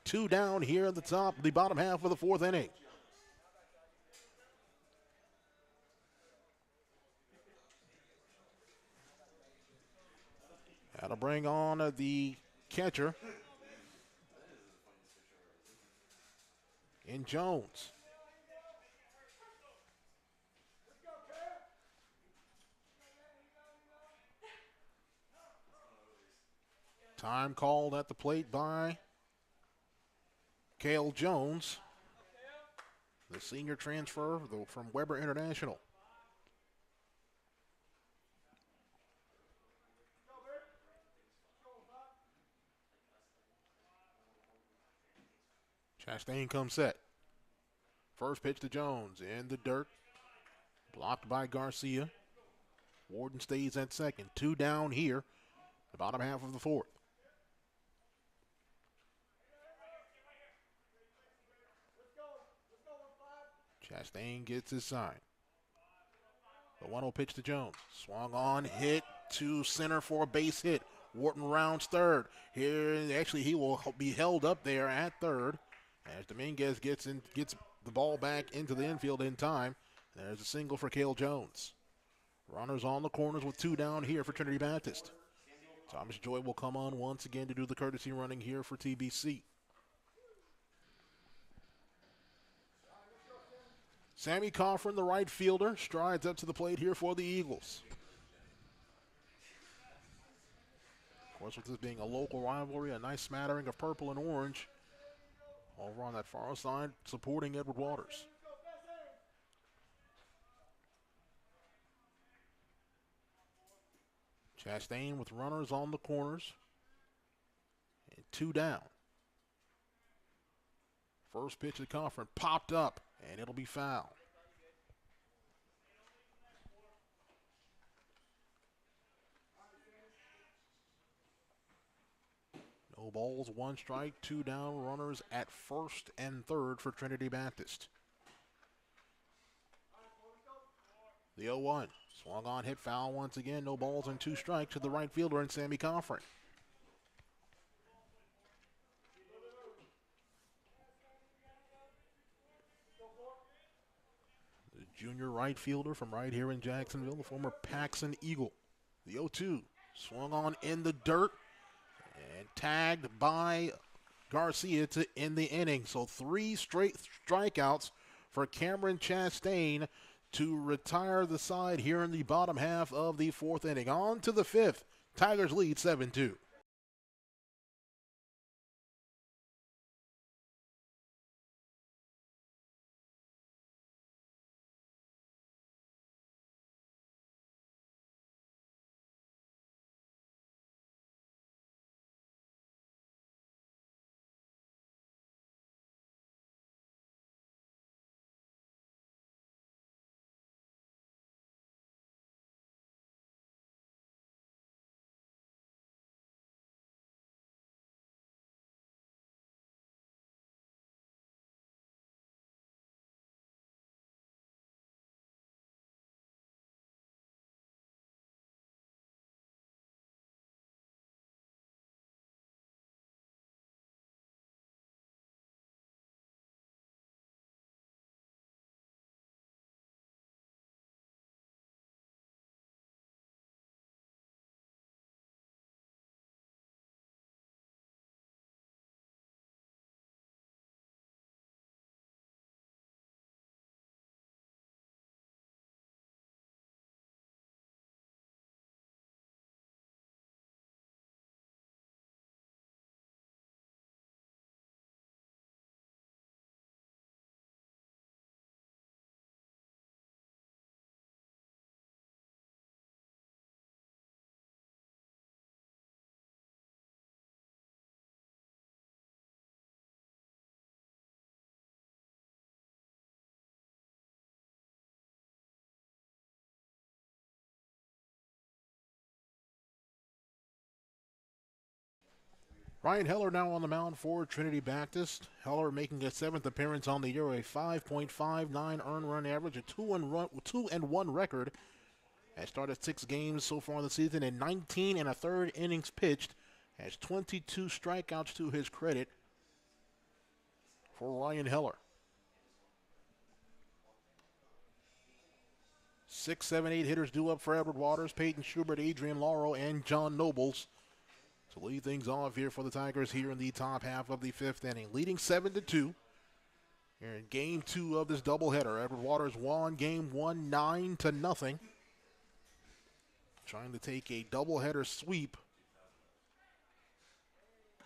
2 down here at the bottom half of the 4th inning. That'll bring on the catcher in Jones. Time called at the plate by Cale Jones, the senior transfer from Weber International. Chastain comes set. First pitch to Jones in the dirt. Blocked by Garcia. Warden stays at second. 2 down here, the bottom half of the 4th. Chastain gets his sign. The 1-0 pitch to Jones. Swung on, hit to center for a base hit. Wharton rounds third. Here, actually, he will be held up there at third as Dominguez gets the ball back into the infield in time. There's a single for Cale Jones. Runners on the corners with 2 down here for Trinity Baptist. Thomas Joy will come on once again to do the courtesy running here for TBC. Sammy Coffin, the right fielder, strides up to the plate here for the Eagles. Of course, with this being a local rivalry, a nice smattering of purple and orange over on that far side, supporting Edward Waters. Chastain with runners on the corners. And 2 down. First pitch to Coffin popped up, and it'll be foul. No balls, 1 strike, 2 down, runners at first and third for Trinity Baptist. The 0-1. Swung on, hit foul once again. No balls and 2 strikes to the right fielder and Sammy Coffin. The junior right fielder from right here in Jacksonville, the former Paxson Eagle. The 0-2. Swung on in the dirt and tagged by Garcia to end the inning. So 3 straight strikeouts for Cameron Chastain to retire the side here in the bottom half of the 4th inning. On to the 5th. Tigers lead 7-2. Ryan Heller now on the mound for Trinity Baptist. Heller making his 7th appearance on the year, a 5.59 earned run average, a 2-1 record. Has started 6 games so far this season in 19 and a third innings pitched. Has 22 strikeouts to his credit for Ryan Heller. 6, 7, 8 hitters due up for Edward Waters, Peyton Schubert, Adrian Lauro, and John Nobles to lead things off here for the Tigers here in the top half of the 5th inning. Leading 7-2 here in game 2 of this doubleheader. Edward Waters won game 1 9-0. Trying to take a doubleheader sweep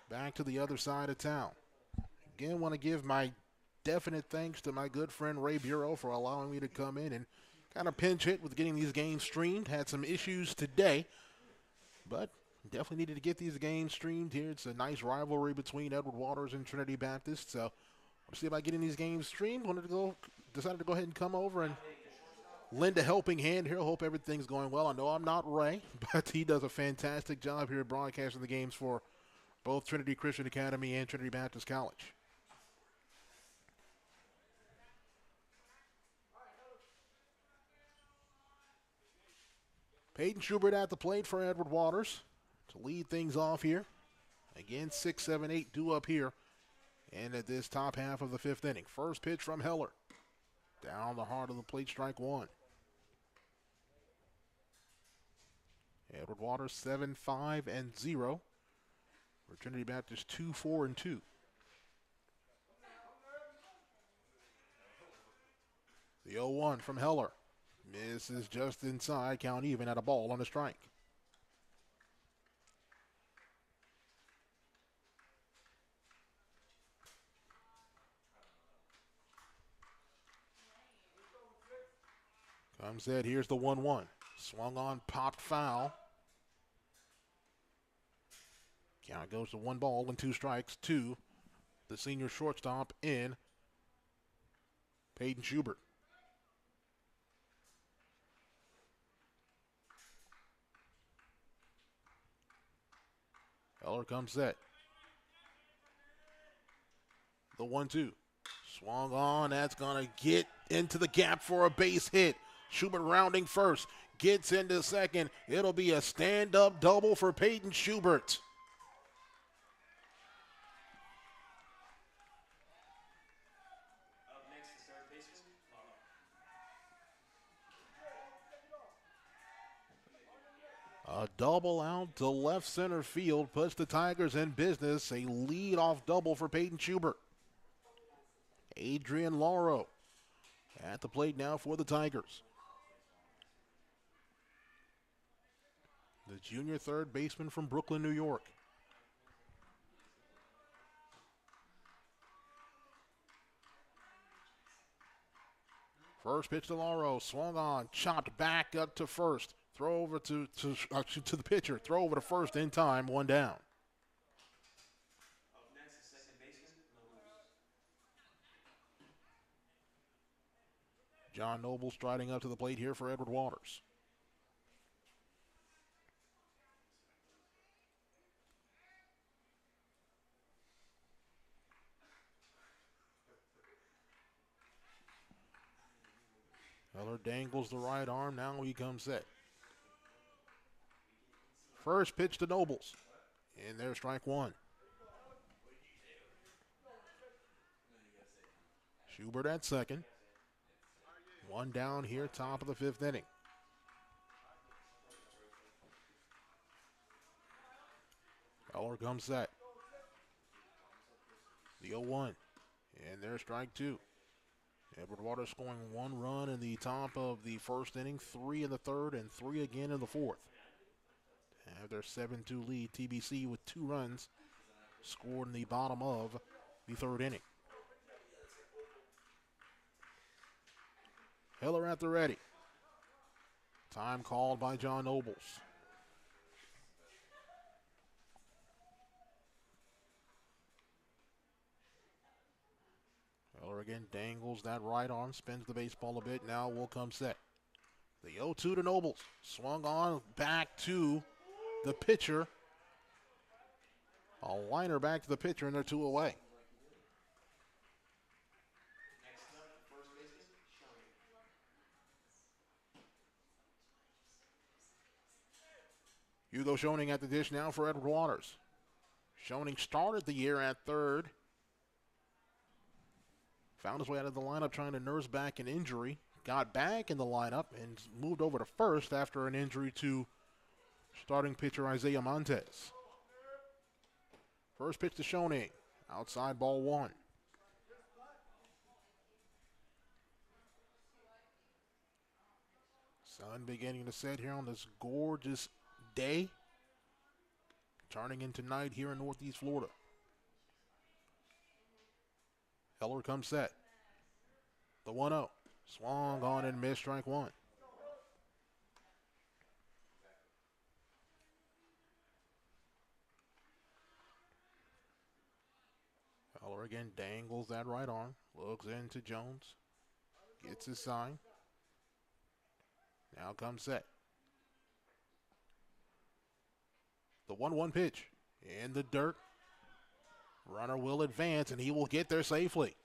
back to the other side of town. Again, want to give my definite thanks to my good friend Ray Bureau for allowing me to come in and kind of pinch hit with getting these games streamed. Had some issues today, but definitely needed to get these games streamed here. It's a nice rivalry between Edward Waters and Trinity Baptist, so we'll see about getting these games streamed. Decided to go ahead and come over and lend a helping hand here. Hope everything's going well. I know I'm not Ray, but he does a fantastic job here broadcasting the games for both Trinity Christian Academy and Trinity Baptist College. Peyton Schubert at the plate for Edward Waters to lead things off here. Again, 6, 7, 8 due up here and at this top half of the 5th inning. First pitch from Heller. Down the heart of the plate, strike 1. Edward Waters 7, 5, and 0. For Trinity Baptist 2, 4, and 2. The 0-1 from Heller. Misses just inside, count even at a ball on a strike. Comes in, here's the 1-1. Swung on, popped foul. Count goes to 1 ball and 2 strikes to the senior shortstop in Peyton Schubert. Heller comes set. The 1-2. Swung on, that's going to get into the gap for a base hit. Schubert rounding first, gets into second. It'll be a stand-up double for Peyton Schubert. Up next, the third baseman, A double out to left center field puts the Tigers in business. A lead-off double for Peyton Schubert. Adrian Lauro at the plate now for the Tigers. The junior third baseman from Brooklyn, New York. First pitch to Lauro, swung on, chopped back up to first. Throw over to the pitcher. Throw over to first in time, 1 down. Up next, the second baseman, John Noble striding up to the plate here for Edward Waters. Heller dangles the right arm. Now he comes set. First pitch to Nobles. And there's strike 1. Schubert at second. 1 down here, top of the 5th inning. Heller comes set. The 0-1. And there's strike 2. Edward Waters scoring 1 run in the top of the 1st inning, 3 in the 3rd, and 3 again in the 4th. Have their 7-2 lead. TBC with 2 runs scored in the bottom of the 3rd inning. Heller at the ready. Time called by John Nobles. Heller again dangles that right arm, spins the baseball a bit. Now will come set. The 0-2 to Nobles. Swung on back to the pitcher A liner back to the pitcher, and they're 2 away. Next up, the first baseman, Shoney. Hugo Schoening at the dish now for Edward Waters. Schoening started the year at third. Found his way out of the lineup trying to nurse back an injury. Got back in the lineup and moved over to first after an injury to starting pitcher Isaiah Montes. First pitch to Schoening. Outside, ball 1. Sun beginning to set here on this gorgeous day. Turning into night here in Northeast Florida. Heller comes set. The 1-0. Swung on and missed, strike 1. Heller again dangles that right arm. Looks into Jones. Gets his sign. Now comes set. The 1-1 pitch. In the dirt. Runner will advance, and he will get there safely.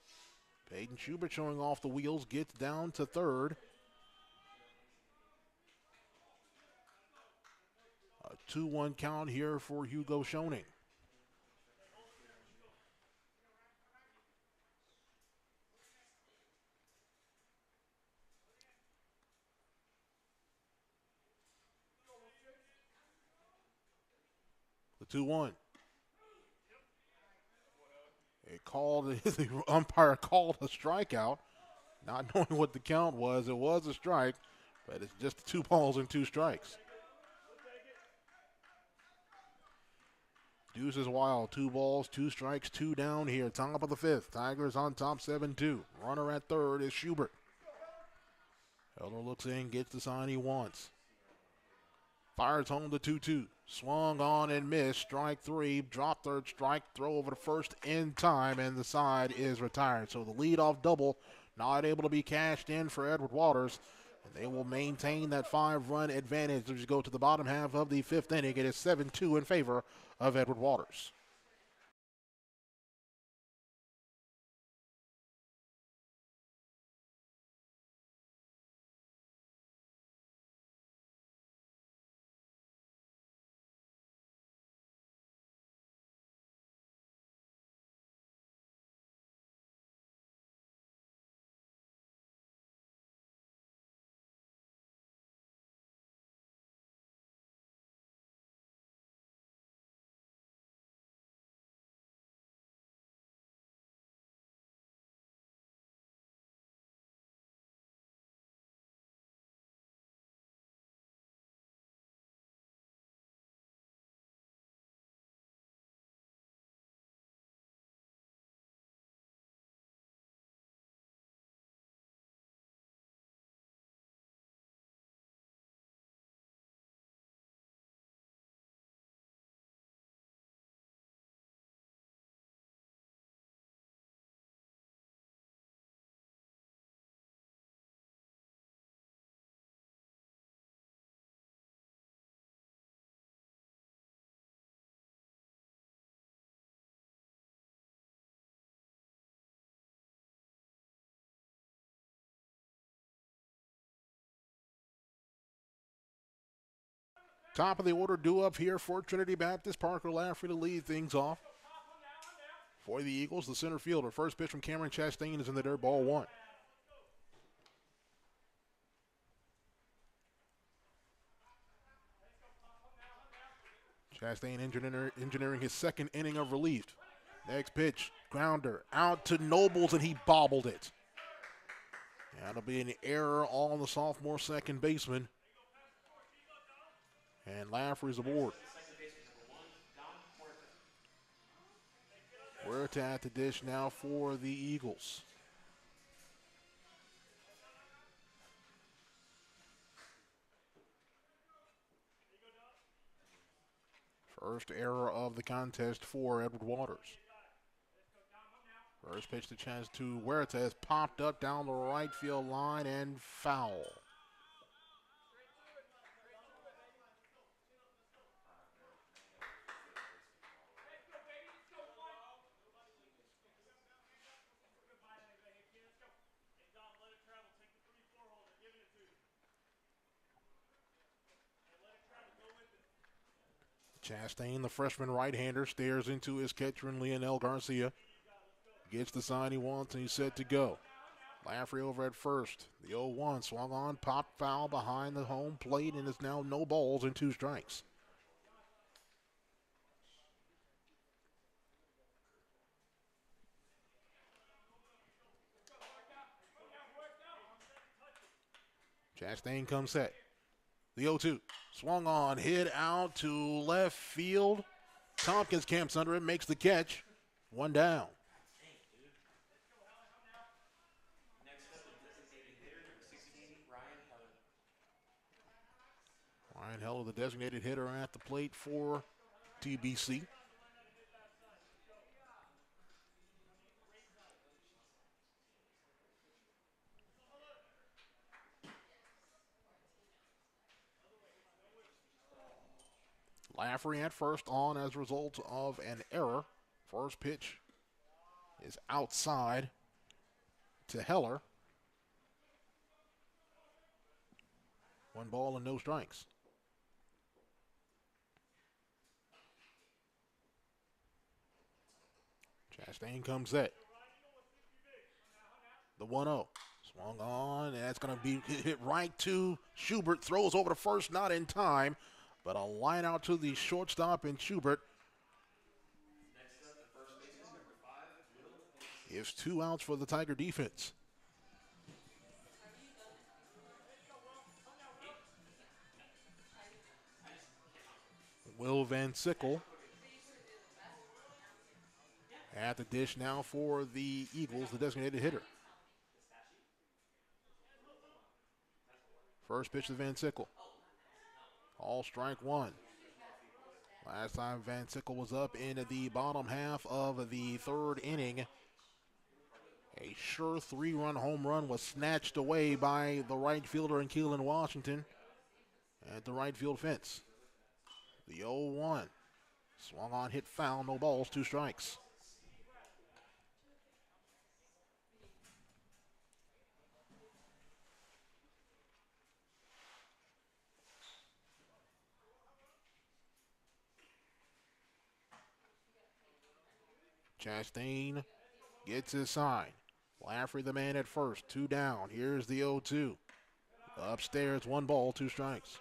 Peyton Schubert showing off the wheels. Gets down to third. A 2-1 count here for Hugo Schoening. The 2-1. The umpire called a strikeout. Not knowing what the count was, it was a strike, but it's just 2 balls and 2 strikes. Deuce is wild. 2 balls, 2 strikes, 2 down here. Top of the 5th. Tigers on top 7-2. Runner at third is Schubert. Heller looks in, gets the sign he wants. Fires home the 2-2. Swung on and missed. Strike 3. Drop third strike. Throw over to first in time, and the side is retired. So the leadoff double not able to be cashed in for Edward Waters. And they will maintain that 5-run advantage as we go to the bottom half of the 5th inning. It is 7-2 in favor of Edward Waters. Top of the order due up here for Trinity Baptist. Parker Laffrey to lead things off. For the Eagles, the center fielder. First pitch from Cameron Chastain is in the dirt, ball 1. Chastain engineering his 2nd inning of relief. Next pitch, grounder out to Nobles, and he bobbled it. That'll be an error on the sophomore second baseman. And Laffrey's aboard. Huerta at the dish now for the Eagles. First error of the contest for Edward Waters. First pitch to Huerta is popped up down the right field line and foul. Chastain, the freshman right-hander, stares into his catcher in Leonel Garcia. Gets the sign he wants, and he's set to go. Laffrey over at first. The 0-1 swung on, popped foul behind the home plate, and it's now no balls and 2 strikes. Chastain comes set. The 0-2 swung on, hit out to left field. Tompkins camps under it, makes the catch. 1 down. Next up, the designated hitter, number 16, Ryan Heller. Ryan Heller, the designated hitter at the plate for TBC. Laffrey at first on as a result of an error. First pitch is outside to Heller. 1 ball and no strikes. Chastain comes set. The 1-0 swung on, and that's going to be hit right to Schubert. Throws over to first, not in time, but a line out to the shortstop in Schubert. Next up, the first baseman, number 5, Will. Gives 2 outs for the Tiger defense. Will Van Sickle at the dish now for the Eagles, the designated hitter. First pitch to Van Sickle. All strike 1. Last time Van Sickle was up in the bottom half of the 3rd inning. A sure 3-run home run was snatched away by the right fielder in Keelan Washington at the right field fence. The 0-1 swung on, hit foul, no balls, 2 strikes. Chastain gets his sign. Laffrey the man at first, 2 down. Here's the 0-2. Upstairs, 1 ball, 2 strikes.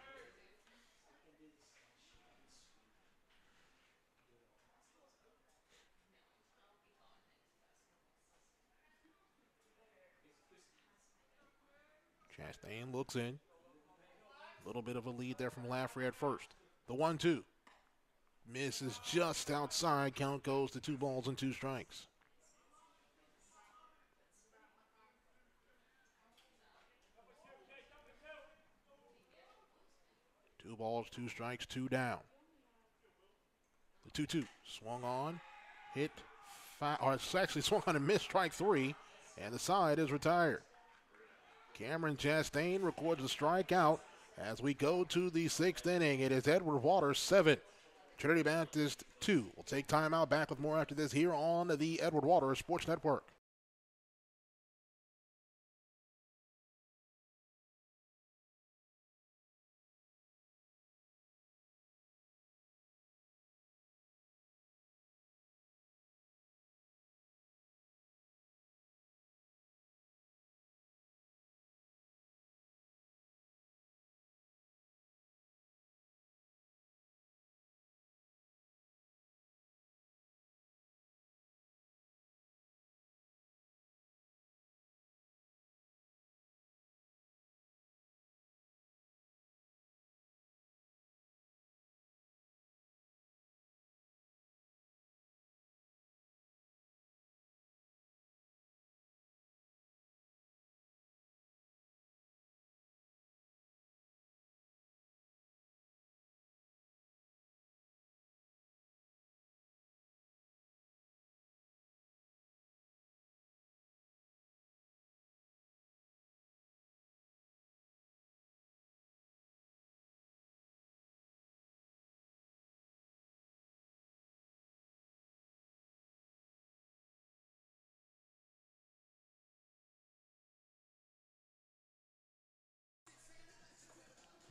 Chastain looks in. A little bit of a lead there from Laffrey at first. The 1-2. Misses just outside. Count goes to 2 balls and 2 strikes. Two balls, 2 strikes, 2 down. The 2-2 swung on, hit, or it's actually swung on and missed, strike 3, and the side is retired. Cameron Chastain records a strikeout as we go to the 6th inning. It is Edward Waters 7, Trinity Baptist 2. We'll take time out, back with more after this here on the Edward Waters Sports Network.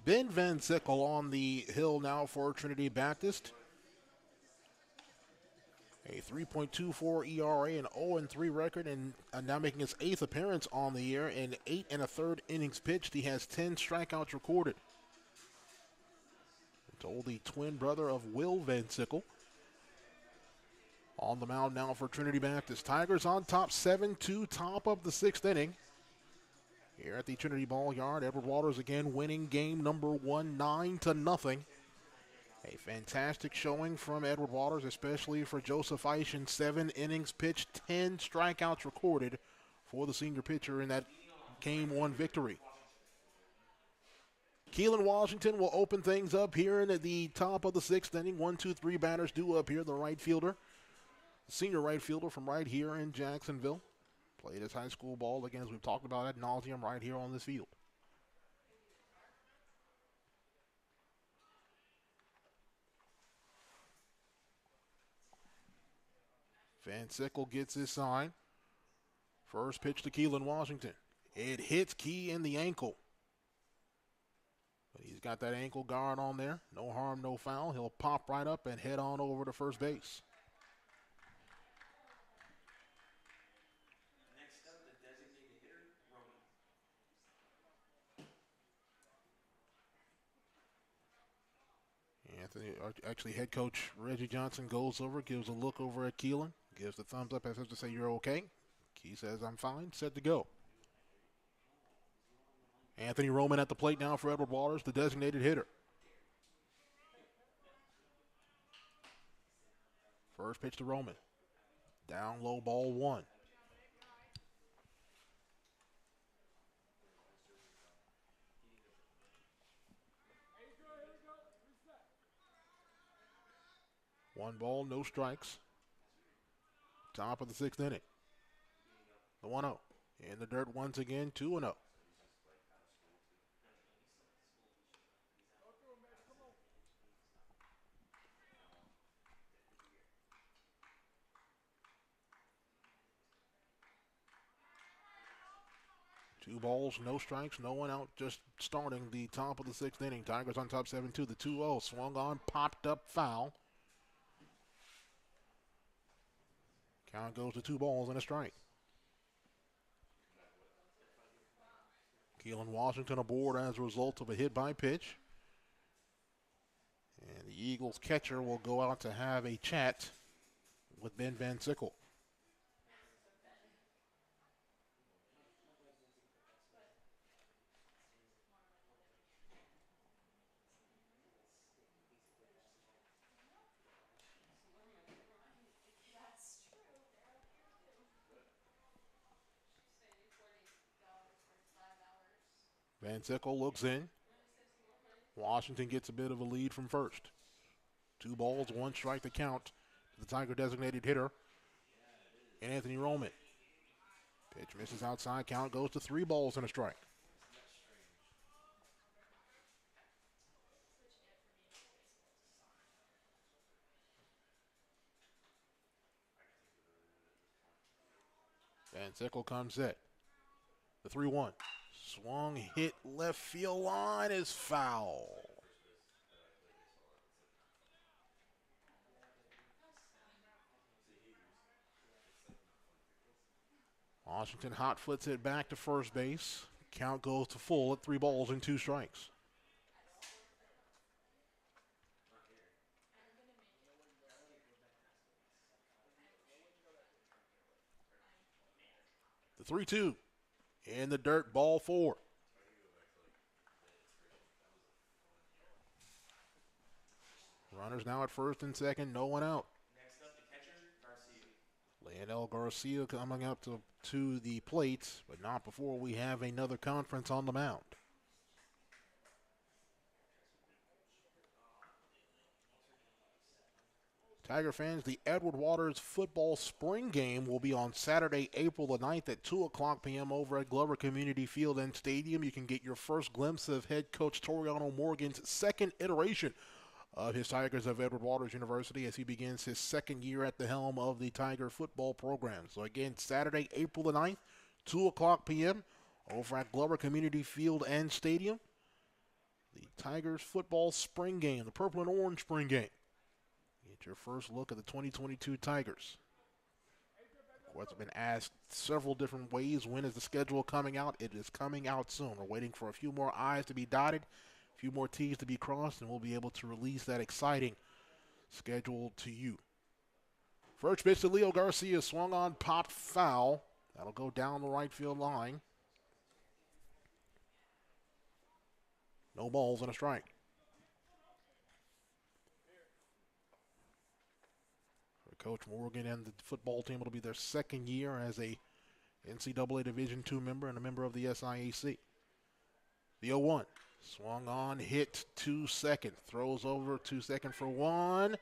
Ben Van Sickle on the hill now for Trinity Baptist. A 3.24 ERA, an 0-3 record, and now making his 8th appearance on the year in 8 1/3 innings pitched. He has 10 strikeouts recorded. Told the twin brother of Will Van Sickle. On the mound now for Trinity Baptist. Tigers on top 7-2, top of the 6th inning. Here at the Trinity Ball Yard, Edward Waters again winning game number 1, 9-0. A fantastic showing from Edward Waters, especially for Joseph Eischen. 7 innings pitched, 10 strikeouts recorded for the senior pitcher in that game 1 victory. Keelan Washington will open things up here in the top of the 6th inning. 1, 2, 3 batters due up here. The right fielder, the senior right fielder from right here in Jacksonville. Played his high school ball, again, as we've talked about ad nauseum, right here on this field. Van Sickle gets his sign. First pitch to Keelan Washington. It hits Key in the ankle. But he's got that ankle guard on there. No harm, no foul. He'll pop right up and head on over to first base. Next up, the designated hitter, Anthony, actually, head coach Reggie Johnson goes over, gives a look over at Keelan, gives the thumbs up as if to say, "You're okay." Key says, "I'm fine," set to go. Anthony Roman at the plate now for Edward Waters, the designated hitter. First pitch to Roman. Down low, ball 1. One ball, no strikes. Top of the 6th inning. The 1-0. In the dirt once again, 2-0. Two balls, no strikes, no one out, just starting the top of the 6th inning. Tigers on top 7-2. The 2-0 swung on, popped up, foul. Count goes to 2 balls and a strike. Keelan Washington aboard as a result of a hit by pitch. And the Eagles catcher will go out to have a chat with Ben Van Sickle. Van Sickle looks in. Washington gets a bit of a lead from first. 2 balls, 1 strike to count to the Tiger designated hitter, and Anthony Roman. Pitch misses outside, count goes to 3 balls and a strike. Van Sickle comes set. The 3-1. Swung, hit left field line is foul. Washington hot foots it back to first base. Count goes to full at 3 balls and 2 strikes. The 3-2 in the dirt, ball 4. Runners now at first and second, no one out. Next up, the catcher, Garcia. Leonel Garcia coming up to the plate, but not before we have another conference on the mound. Tiger fans, the Edward Waters football spring game will be on Saturday, April the 9th at 2 o'clock p.m. over at Glover Community Field and Stadium. You can get your first glimpse of head coach Toriano Morgan's second iteration of his Tigers of Edward Waters University as he begins his second year at the helm of the Tiger football program. So again, Saturday, April the 9th, 2 o'clock p.m. over at Glover Community Field and Stadium. The Tigers football spring game, the purple and orange spring game. Get Your first look at the 2022 Tigers. Of course, it's been asked several different ways. When is the schedule coming out? It is coming out soon. We're waiting for a few more I's to be dotted, a few more T's to be crossed, and we'll be able to release that exciting schedule to you. First pitch to Leo Garcia, swung on, popped foul. That'll go down the right field line. No balls and a strike. For Coach Morgan and the football team, it'll be their second year as a NCAA Division II member and a member of the SIAC. The 0-1. Swung on, hit to second. Throws over to second for one.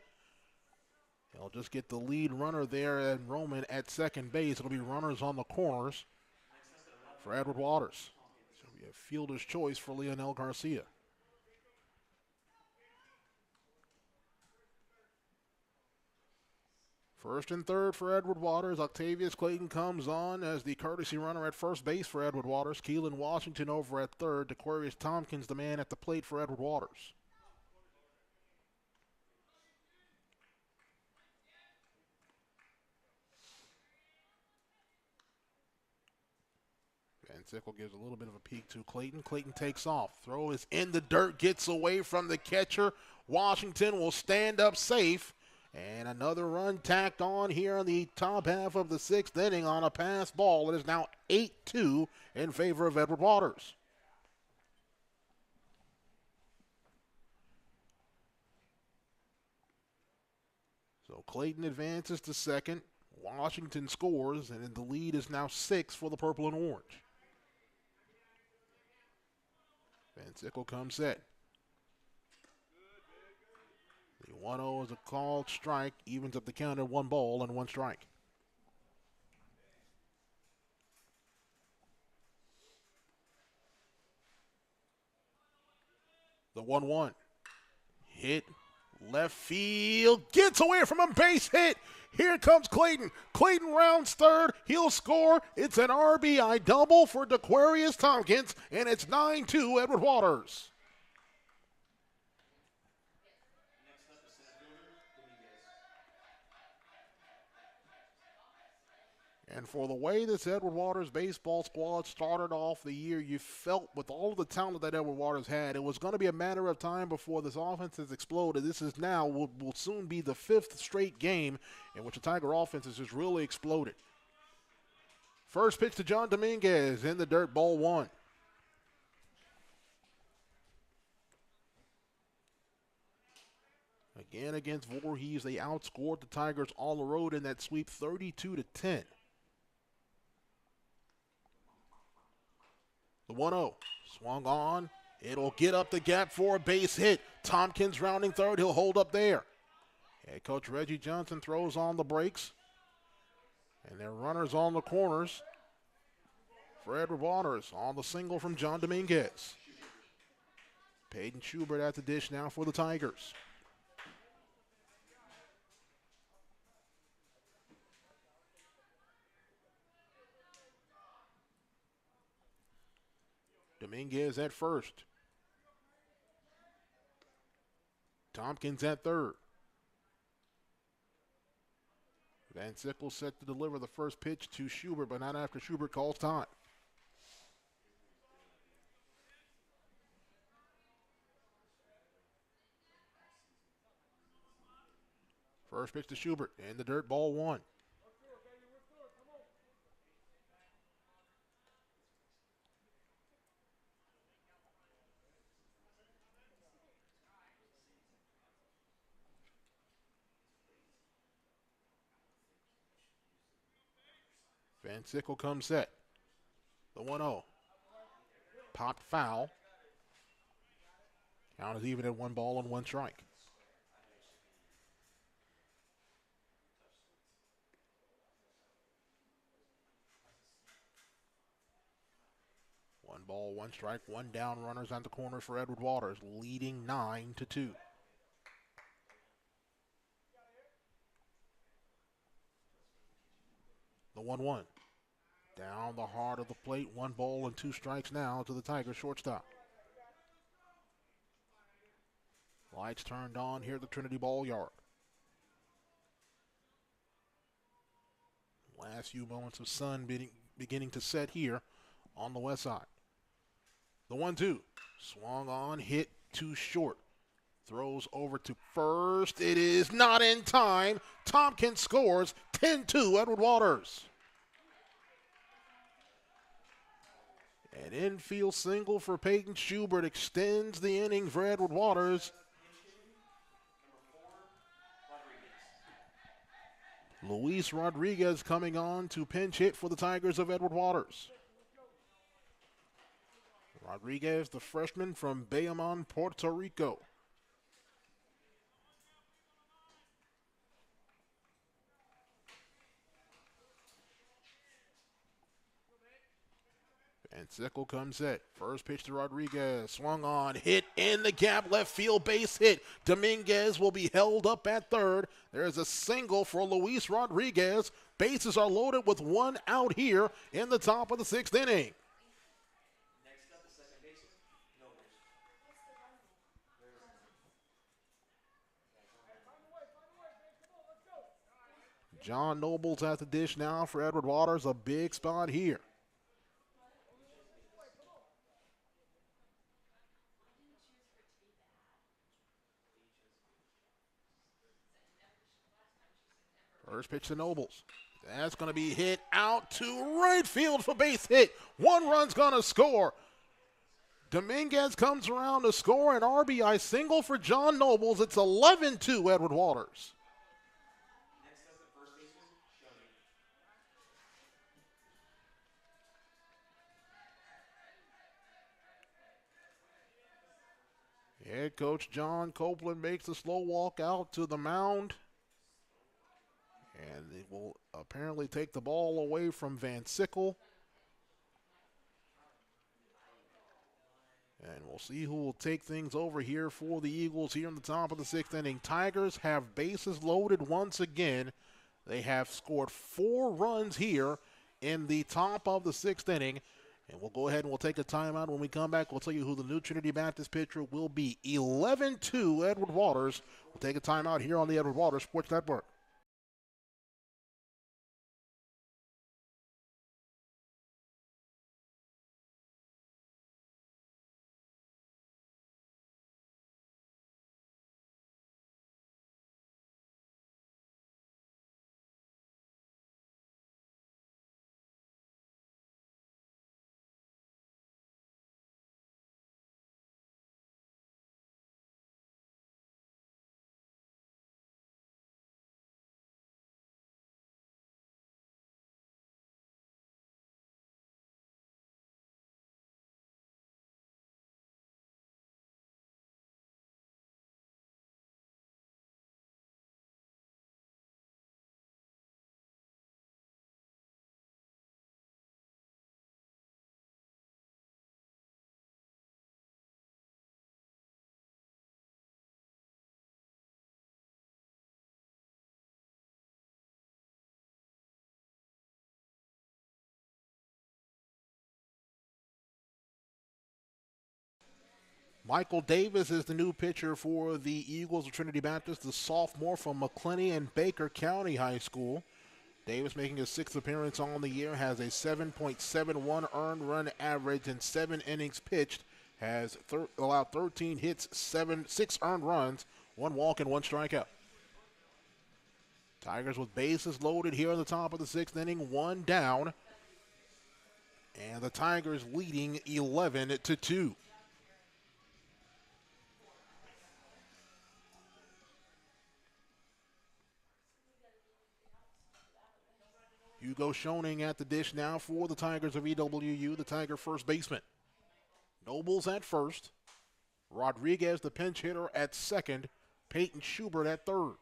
He'll just get the lead runner there and Roman at second base. It'll be runners on the corners for Edward Waters. So it'll be a fielder's choice for Leonel Garcia. First and third for Edward Waters. Octavius Clayton comes on as the courtesy runner at first base for Edward Waters. Keelan Washington over at third. DeQuarius Tompkins, the man at the plate for Edward Waters. Van Sickle gives a little bit of a peek to Clayton. Clayton takes off. Throw is in the dirt, gets away from the catcher. Washington will stand up safe. And another run tacked on here in the top half of the sixth inning on a pass ball. It is now 8-2 in favor of Edward Waters. So Clayton advances to second. Washington scores, and the lead is now 6 for the purple and orange. Van Sickle comes set. The 1-0 is a called strike, evens up the count at 1 ball and 1 strike. The 1-1. Hit left field, gets away from him, base hit. Here comes Clayton. Clayton rounds third. He'll score. It's an RBI double for DeQuarius Tompkins, and it's 9-2 Edward Waters. And for the way this Edward Waters baseball squad started off the year, you felt with all of the talent that Edward Waters had, it was going to be a matter of time before this offense has exploded. This is now, will soon be the 5th straight game in which the Tiger offense has just really exploded. First pitch to John Dominguez in the dirt, ball 1. Again against Voorhees, they outscored the Tigers on the road in that sweep 32-10. The 1-0, swung on. It'll get up the gap for a base hit. Tompkins rounding third. He'll hold up there. Head coach Reggie Johnson throws on the brakes. And their runners on the corners for Edward Waters on the single from John Dominguez. Peyton Schubert at the dish now for the Tigers. Dominguez at first. Tompkins at third. Van Sickle set to deliver the first pitch to Schubert, but not after Schubert calls time. First pitch to Schubert in the dirt, ball 1. Van Sickle comes set. The 1-0. Popped foul. Count is even at 1 ball and 1 strike. One ball, 1 strike, 1 down, runners on the corners for Edward Waters, leading 9-2. The 1-1. Down the heart of the plate, 1 ball and 2 strikes now to the Tigers shortstop. Lights turned on here at the Trinity Ball Yard. Last few moments of sun beginning to set here on the west side. The 1-2. Swung on, hit too short. Throws over to first. It is not in time. Tompkins scores 10-2, Edward Waters. An infield single for Peyton Schubert extends the inning for Edward Waters. Luis Rodriguez coming on to pinch hit for the Tigers of Edward Waters. Rodriguez, the freshman from Bayamon, Puerto Rico. And Sickle comes set. First pitch to Rodriguez. Swung on. Hit in the gap. Left field base hit. Dominguez will be held up at third. There's a single for Luis Rodriguez. Bases are loaded with one out here in the top of the sixth inning. Next up, the second baseman, Nobles. John Nobles at the dish now for Edward Waters. A big spot here. First pitch to Nobles. That's going to be hit out to right field for base hit. One run's going to score. Dominguez comes around to score an RBI single for John Nobles. It's 11-2, Edward Waters. Next up, the first baseman, Shoney. Head coach John Copeland makes the slow walk out to the mound. And they will apparently take the ball away from Van Sickle. And we'll see who will take things over here for the Eagles here in the top of the sixth inning. Tigers have bases loaded once again. They have scored 4 runs here in the top of the sixth inning. And we'll go ahead and we'll take a timeout. When we come back, we'll tell you who the new Trinity Baptist pitcher will be. 11-2, Edward Waters. We'll take a timeout here on the Edward Waters Sports Network. Michael Davis is the new pitcher for the Eagles of Trinity Baptist, the sophomore from McClenny and Baker County High School. Davis, making his 6th appearance on the year, has a 7.71 earned run average in 7 innings pitched, has allowed 13 hits, 6 earned runs, 1 walk, and 1 strikeout. Tigers with bases loaded here in the top of the 6th inning, 1 down. And the Tigers leading 11-2. Hugo Schoening at the dish now for the Tigers of EWU, the Tiger first baseman. Nobles at first. Rodriguez, the pinch hitter, at second. Peyton Schubert at third.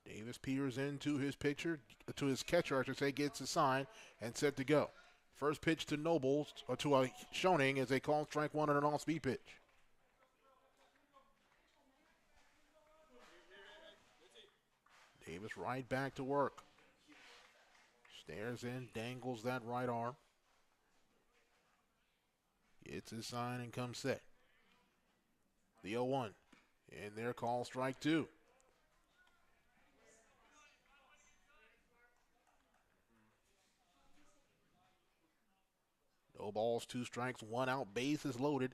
Davis peers into his pitcher, to his catcher, I should say, gets a sign and set to go. First pitch to Nobles, or to Schoening, is a called strike one and an off-speed pitch. Davis right back to work. Stares in, dangles that right arm. Gets his sign and comes set. The 0-1. And their call strike 2. No balls, 2 strikes, 1 out. Base is loaded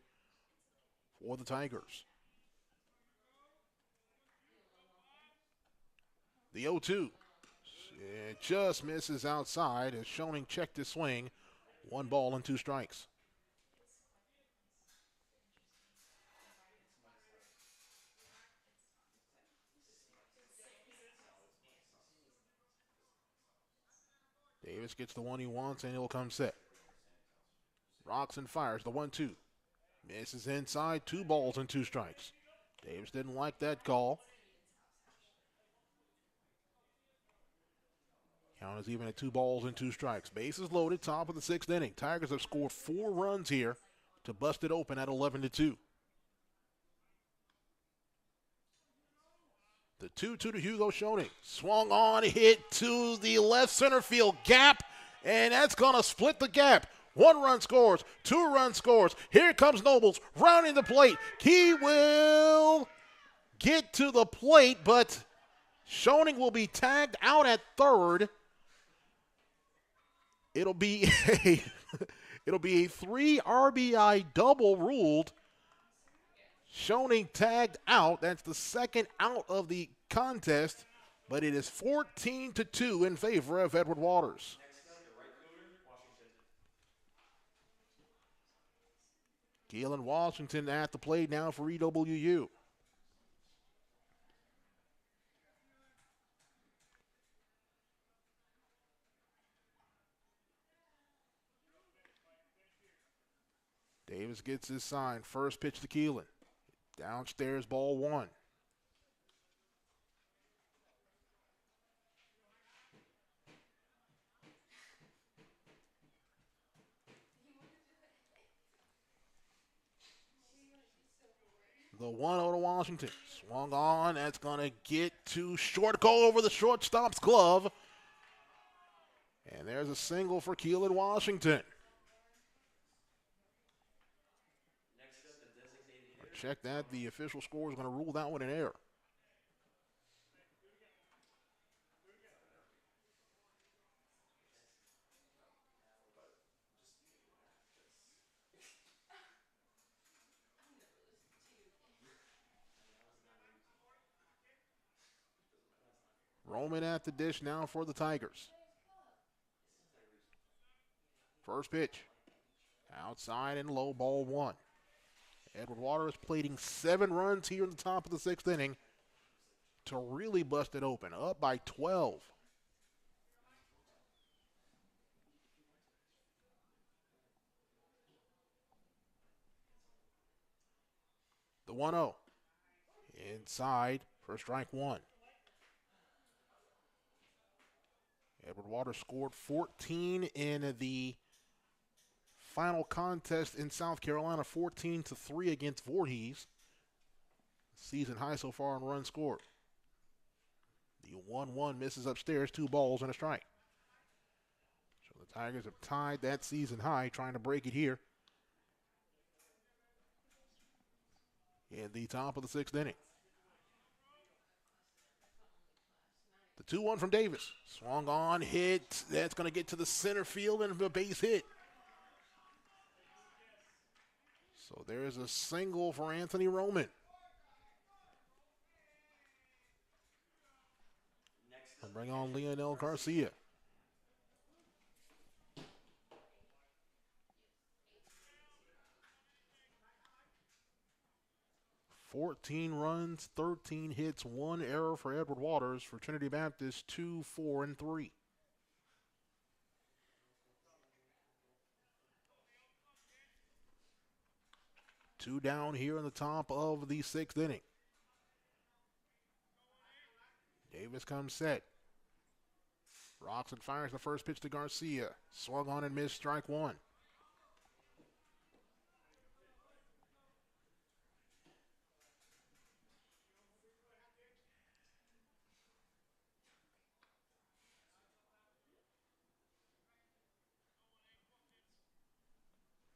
for the Tigers. The 0-2. It just misses outside as Schoening checked his swing. 1 ball and 2 strikes. Davis gets the one he wants, and he'll come set. Rocks and fires the 1-2. Misses inside, 2 balls and 2 strikes. Davis didn't like that call. Count is even at 2 balls and 2 strikes. Bases loaded, top of the 6th inning. Tigers have scored 4 runs here to bust it open at 11-2. The 2-2 to Hugo Schoening. Swung on, hit to the left center field gap, and that's going to split the gap. 1 run scores, 2 run scores. Here comes Nobles, rounding the plate. He will get to the plate, but Schoening will be tagged out at third. It'll be a 3 RBI double ruled. Schoening tagged out. That's the second out of the contest, but it is 14-2 in favor of Edward Waters. Keelan Washington at the plate now for EWU. Davis gets his sign. First pitch to Keelan. Downstairs, ball 1. The 1-0 to Washington. Swung on. That's going to get to short. Go over the shortstop's glove. And there's a single for Keelan Washington. Check that. The official score is going to rule that one an error. Roman at the dish now for the Tigers. First pitch. Outside and low, ball 1. Edward Waters plating 7 runs here in the top of the 6th inning to really bust it open. Up by 12. The 1-0. Inside for strike 1. Edward Waters scored 14 in the final contest in South Carolina, 14-3 against Voorhees. Season high so far in runs scored. The 1-1 misses upstairs, 2 balls and a strike. So the Tigers have tied that season high, trying to break it here in the top of the 6th inning. The 2-1 from Davis. Swung on, hit. That's going to get to the center field and a base hit. So there's a single for Anthony Roman. And bring on Leonel Garcia. "14 runs, 13 hits, 1 error for Edward Waters for Trinity Baptist, 2, 4, and 3. Two down here in the top of the 6th inning. Davis comes set. Rocks and fires the first pitch to Garcia. Swung on and missed, strike 1.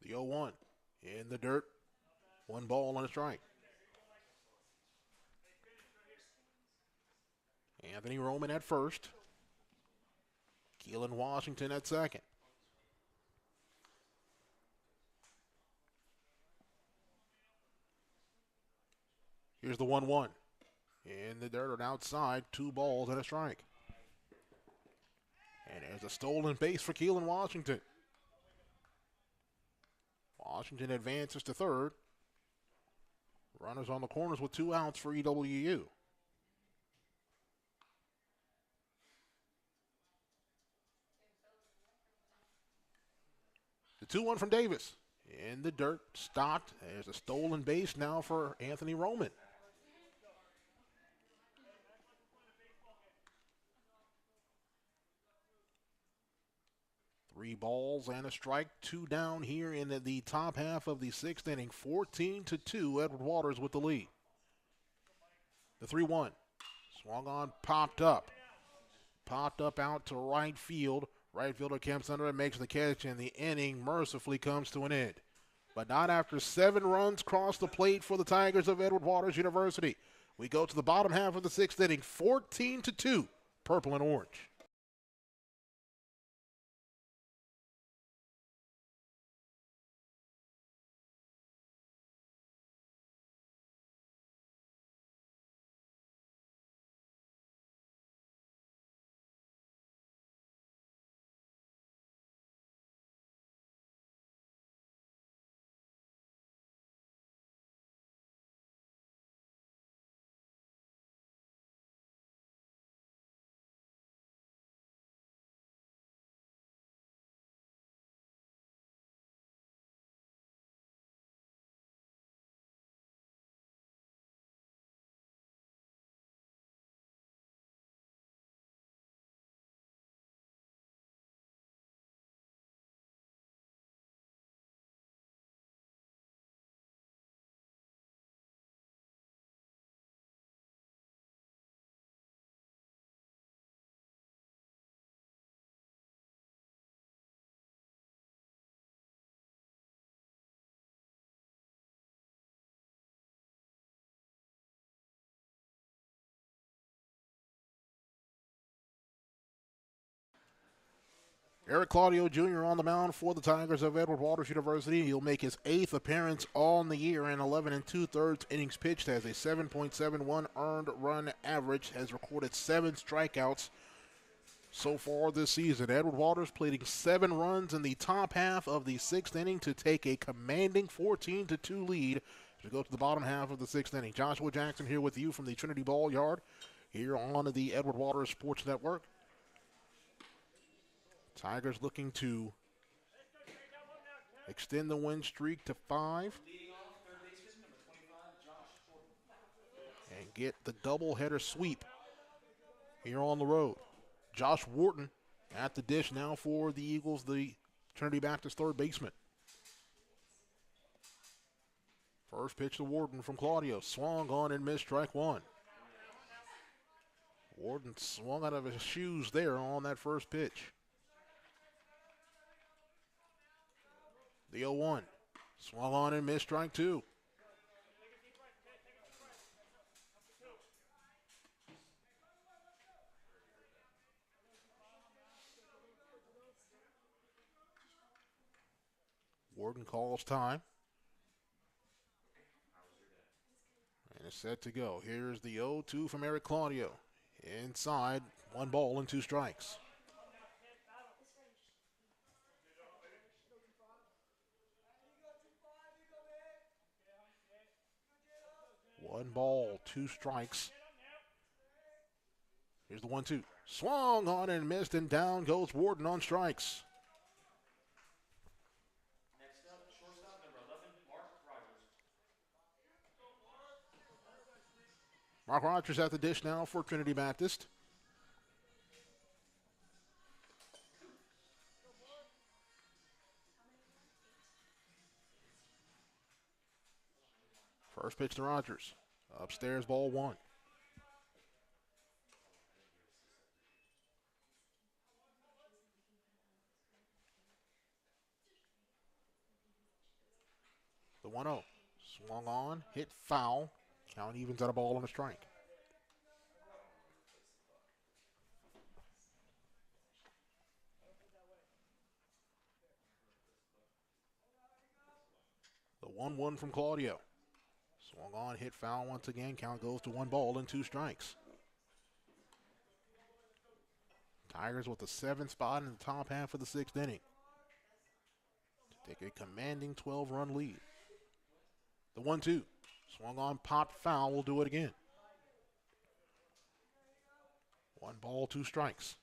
The 0-1 in the dirt. 1 ball and a strike. Anthony Roman at first. Keelan Washington at second. Here's the 1-1. In the dirt and outside, 2 balls and a strike. And there's a stolen base for Keelan Washington. Washington advances to third. Runners on the corners with 2 outs for EWU. The 2-1 from Davis. In the dirt, stopped. There's a stolen base now for Anthony Roman. Three balls and a strike, 2 down here in the top half of the 6th inning. 14-2, Edward Waters with the lead. The 3-1. Swung on, popped up. Popped up out to right field. Right fielder Kemp under it, makes the catch, and the inning mercifully comes to an end. But not after 7 runs cross the plate for the Tigers of Edward Waters University. We go to the bottom half of the 6th inning, 14-2, purple and orange. Eric Claudio Jr. on the mound for the Tigers of Edward Waters University. He'll make his 8th appearance on the year in 11 2/3 innings pitched, has a 7.71 earned run average, has recorded 7 strikeouts so far this season. Edward Waters pleading 7 runs in the top half of the 6th inning to take a commanding 14-2 lead to go to the bottom half of the 6th inning. Joshua Jackson here with you from the Trinity Ball Yard here on the Edward Waters Sports Network. Tigers looking to extend the win streak to 5 and get the doubleheader sweep here on the road. Josh Wharton at the dish now for the Eagles, the Trinity Baptist third baseman. First pitch to Wharton from Claudio. Swung on and missed, strike 1. Wharton swung out of his shoes there on that first pitch. The 0-1. Swung on and missed, strike 2. Wharton calls time. And it's set to go. Here's the 0-2 from Eric Claudio. Inside, 1 ball and 2 strikes. One ball, 2 strikes. Here's the 1-2. Swung on and missed, and down goes Wharton on strikes. Next up, shortstop number 11, Mark Rogers. Mark Rogers at the dish now for Trinity Baptist. First pitch to Rogers. Upstairs, ball 1. The 1-0. Swung on, hit foul. Count evens at a ball and a strike. The 1-1 from Claudio. Swung on, hit foul once again. Count goes to 1 ball and 2 strikes. Tigers with the 7th spot in the top half of the 6th inning. To take a commanding 12-run lead. The 1-2. Swung on, popped foul. Will do it again. 1 ball, 2 strikes.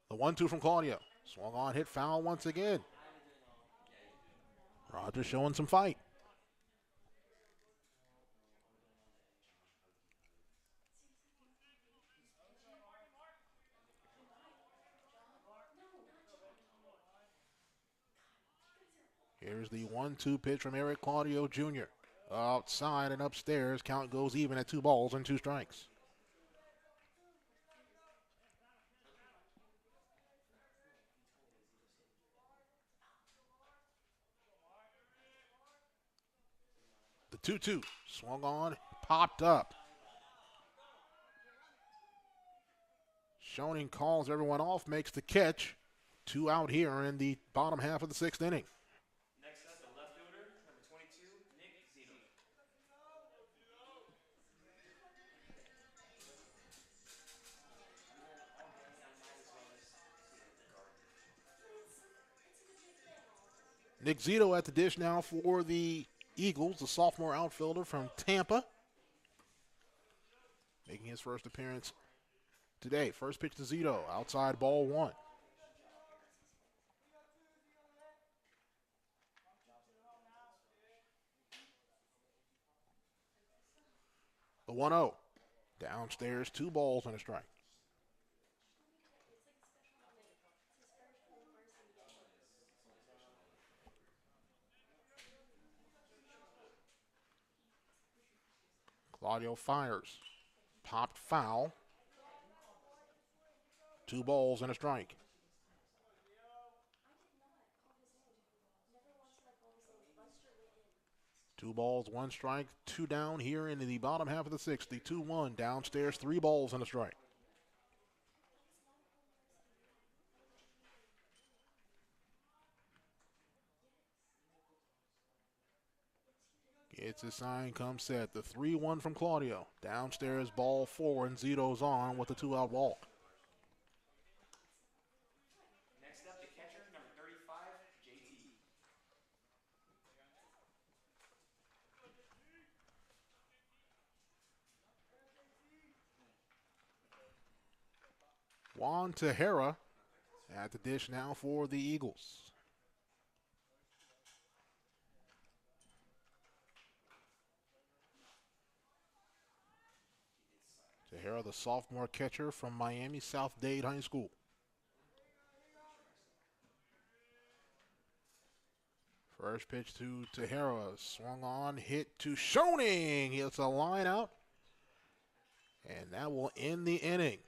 The 1-2 from Claudio. Swung on, hit foul once again. Rogers showing some fight. Here's the 1-2 pitch from Eric Claudio Jr. Outside and upstairs. Count goes even at 2 balls and 2 strikes. The 2-2. Swung on, popped up. Schoening calls everyone off, makes the catch. 2 out here in the bottom half of the 6th inning. Next up, the left fielder, number 22, Nick Zito. Nick Zito at the dish now for the Eagles, the sophomore outfielder from Tampa. Making his first appearance today. First pitch to Zito, outside ball 1. The 1-0. Downstairs, 2 balls and a strike. Claudio fires. Popped foul. 2 balls and a strike. 2 balls, 1 strike, 2 down here in the bottom half of the 6th. The 2-1 downstairs, 3 balls and a strike. Gets his sign, comes set. The 3-1 from Claudio. Downstairs, ball 4, and Zito's on with the 2-out walk. Next up, the catcher, number 35, JT. Juan Tejera at the dish now for the Eagles. Tejera, the sophomore catcher from Miami South Dade High School. First pitch to Tejera, swung on, hit to Schoening. It's a line out, and that will end the inning.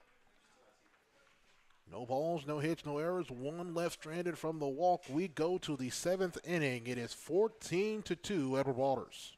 No balls, no hits, no errors. 1 left stranded from the walk. We go to the 7th inning. It is 14-2 Edward Waters.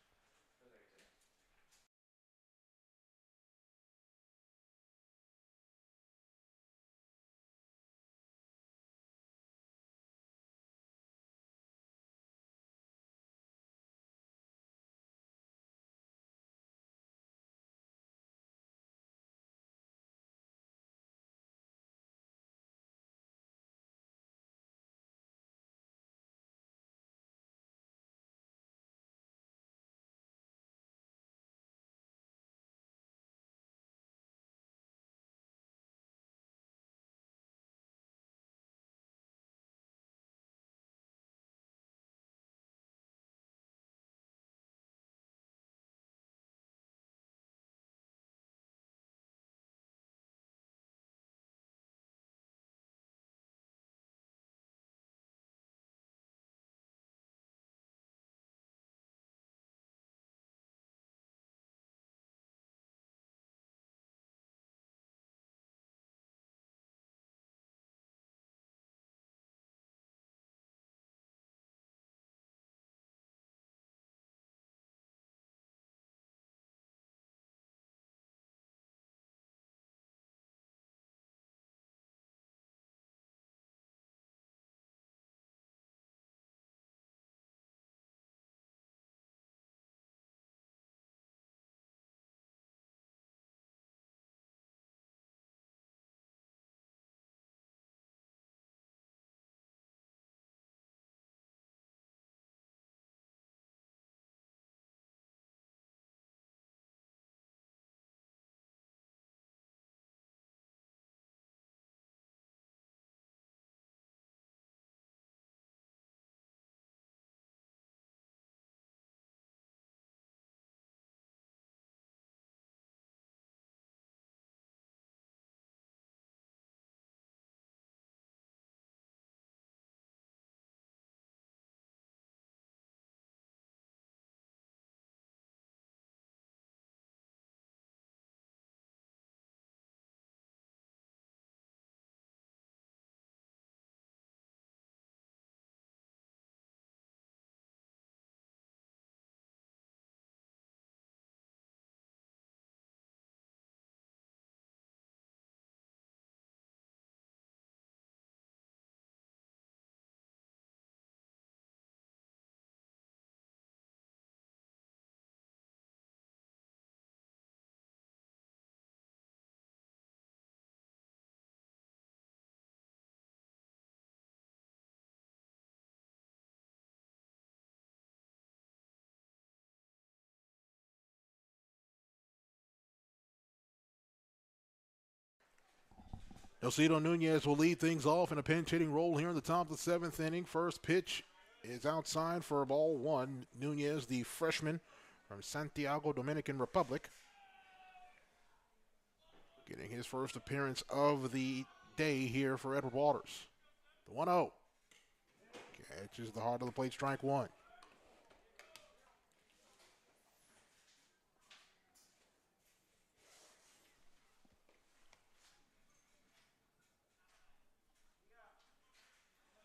Elcido Nunez will lead things off in a pinch hitting role here in the top of the seventh inning. First pitch is outside for ball one. Nunez, the freshman from Santiago, Dominican Republic, getting his first appearance of the day here for Edward Waters. The 1-0. Catches the heart of the plate, strike one.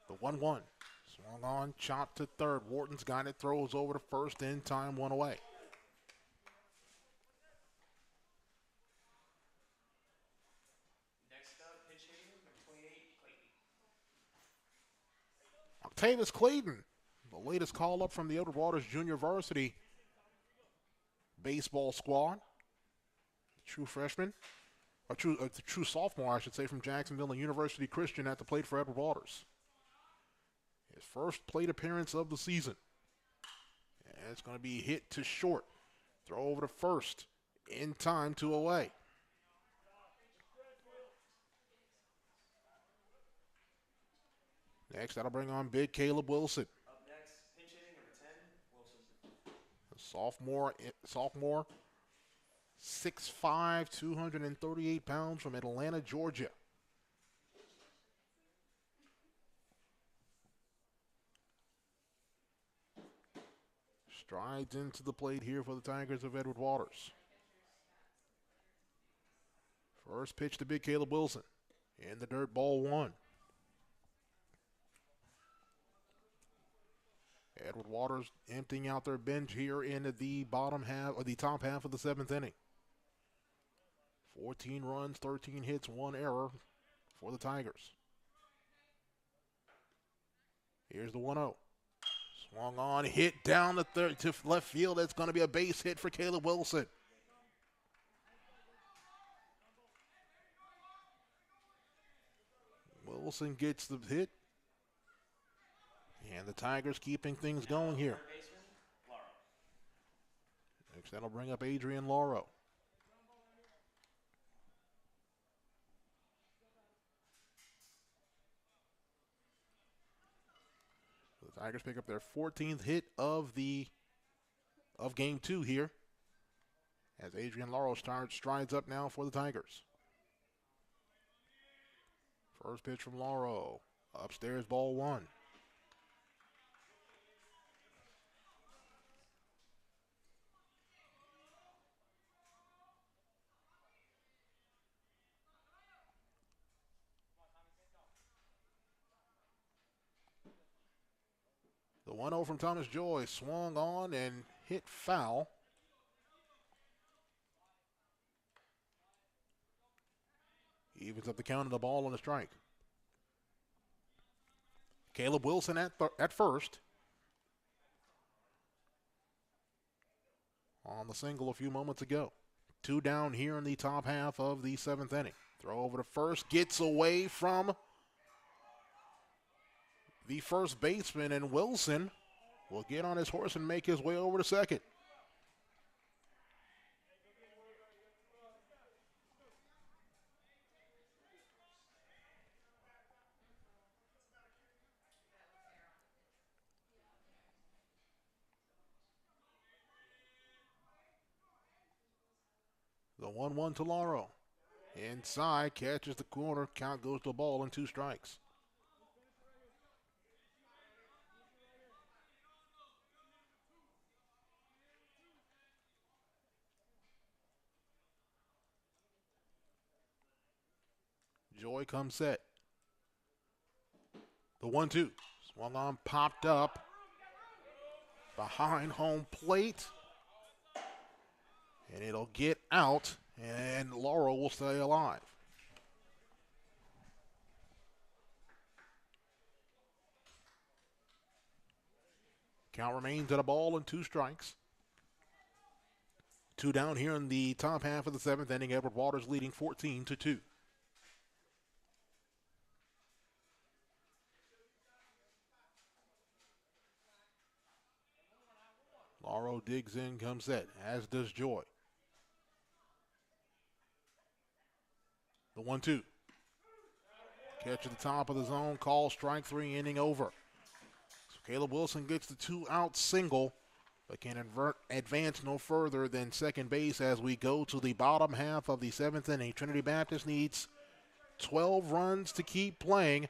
The 1-1. Swung on, chopped to third. Wharton's got it, throws over to first, in time, one away. Next up, pitch hitting, number 28, Clayton. Octavius Clayton, the latest call up from the Edward Waters Junior Varsity baseball squad. True freshman, or true sophomore, I should say, from Jacksonville and University Christian at the plate for Edward Waters. His first plate appearance of the season. And it's going to be hit to short. Throw over to first. In time, two away. Next, that'll bring on big Caleb Wilson. Up next, pitch hitting, number 10, Wilson. The sophomore, 6'5", 238 pounds from Atlanta, Georgia. Strides into the plate here for the Tigers of Edward Waters. First pitch to big Caleb Wilson. In the dirt, ball one. Edward Waters emptying out their bench here in the bottom half, or the top half of the seventh inning. 14 runs, 13 hits, 1 error for the Tigers. Here's the 1-0. Swung on, hit down the third to left field. That's going to be a base hit for Caleb Wilson. Wilson gets the hit. And the Tigers keeping things going here. Next, that'll bring up Adrian Lauro. The Tigers pick up their 14th hit of game two here, as Adrian Lauro strides up now for the Tigers. First pitch from Lauro. Upstairs, ball one. The 1-0 from Thomas Joy, swung on and hit foul. Evens up the count of the ball on the strike. Caleb Wilson at first. On the single a few moments ago. 2 down here in the top half of the seventh inning. Throw over to first, gets away from the first baseman, and Wilson will get on his horse and make his way over to second. The 1-1 to Lauro. Inside, catches the corner, count goes to the ball and 2 strikes. Joy comes set. The 1-2. Swung on, popped up. Behind home plate. And it'll get out, and Lauro will stay alive. Count remains at a ball and 2 strikes. 2 down here in the top half of the seventh inning. Edward Waters leading 14-2. Lauro digs in, comes set, as does Joy. The 1-2. Catch at the top of the zone. Call strike three. Inning over. So Caleb Wilson gets the 2-out single, but can advance no further than second base as we go to the bottom half of the seventh inning. Trinity Baptist needs 12 runs to keep playing.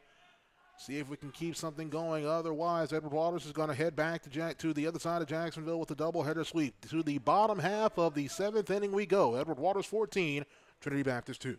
See if we can keep something going. Otherwise, Edward Waters is going to head back to the other side of Jacksonville with a doubleheader sweep. To the bottom half of the seventh inning we go. Edward Waters 14, Trinity Baptist 2.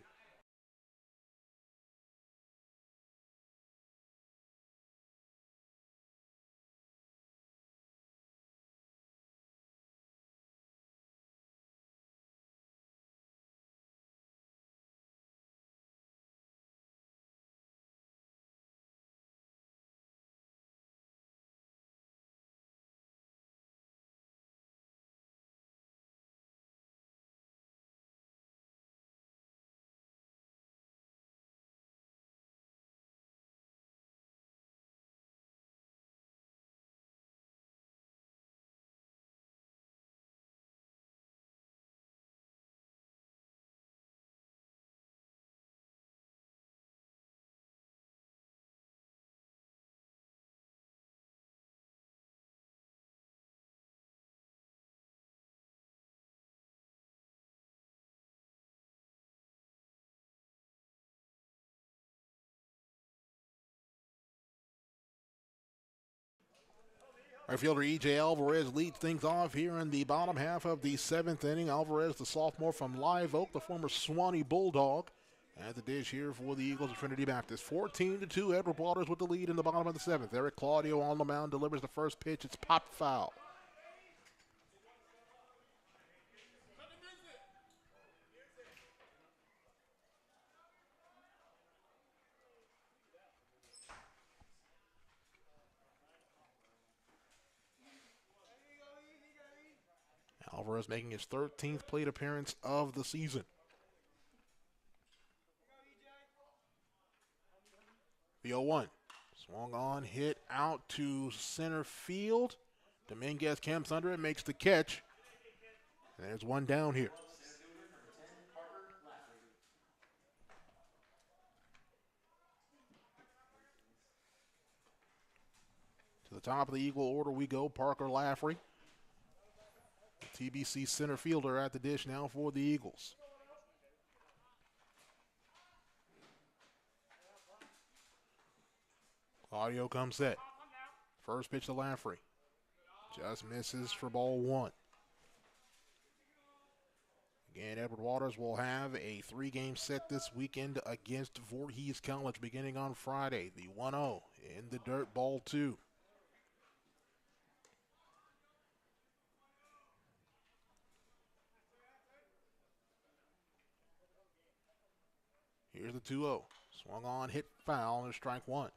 Right fielder E.J. Alvarez leads things off here in the bottom half of the seventh inning. Alvarez, the sophomore from Live Oak, the former Swanee Bulldog, at the dish here for the Eagles of Trinity Baptist. 14-2, Edward Waters with the lead in the bottom of the seventh. Eric Claudio on the mound delivers the first pitch. It's popped foul. Alvarez making his 13th plate appearance of the season. The 0-1. Swung on, hit out to center field. Dominguez camps under it, makes the catch. And there's one down here. To the top of the Eagle order we go. Parker Laffrey, the TBC center fielder, at the dish now for the Eagles. Claudio comes set. First pitch to Laffrey. Just misses for ball one. Again, Edward Waters will have a 3-game set this weekend against Voorhees College beginning on Friday. The 1-0 in the dirt, ball two. Here's the 2-0. Swung on, hit foul, and strike one.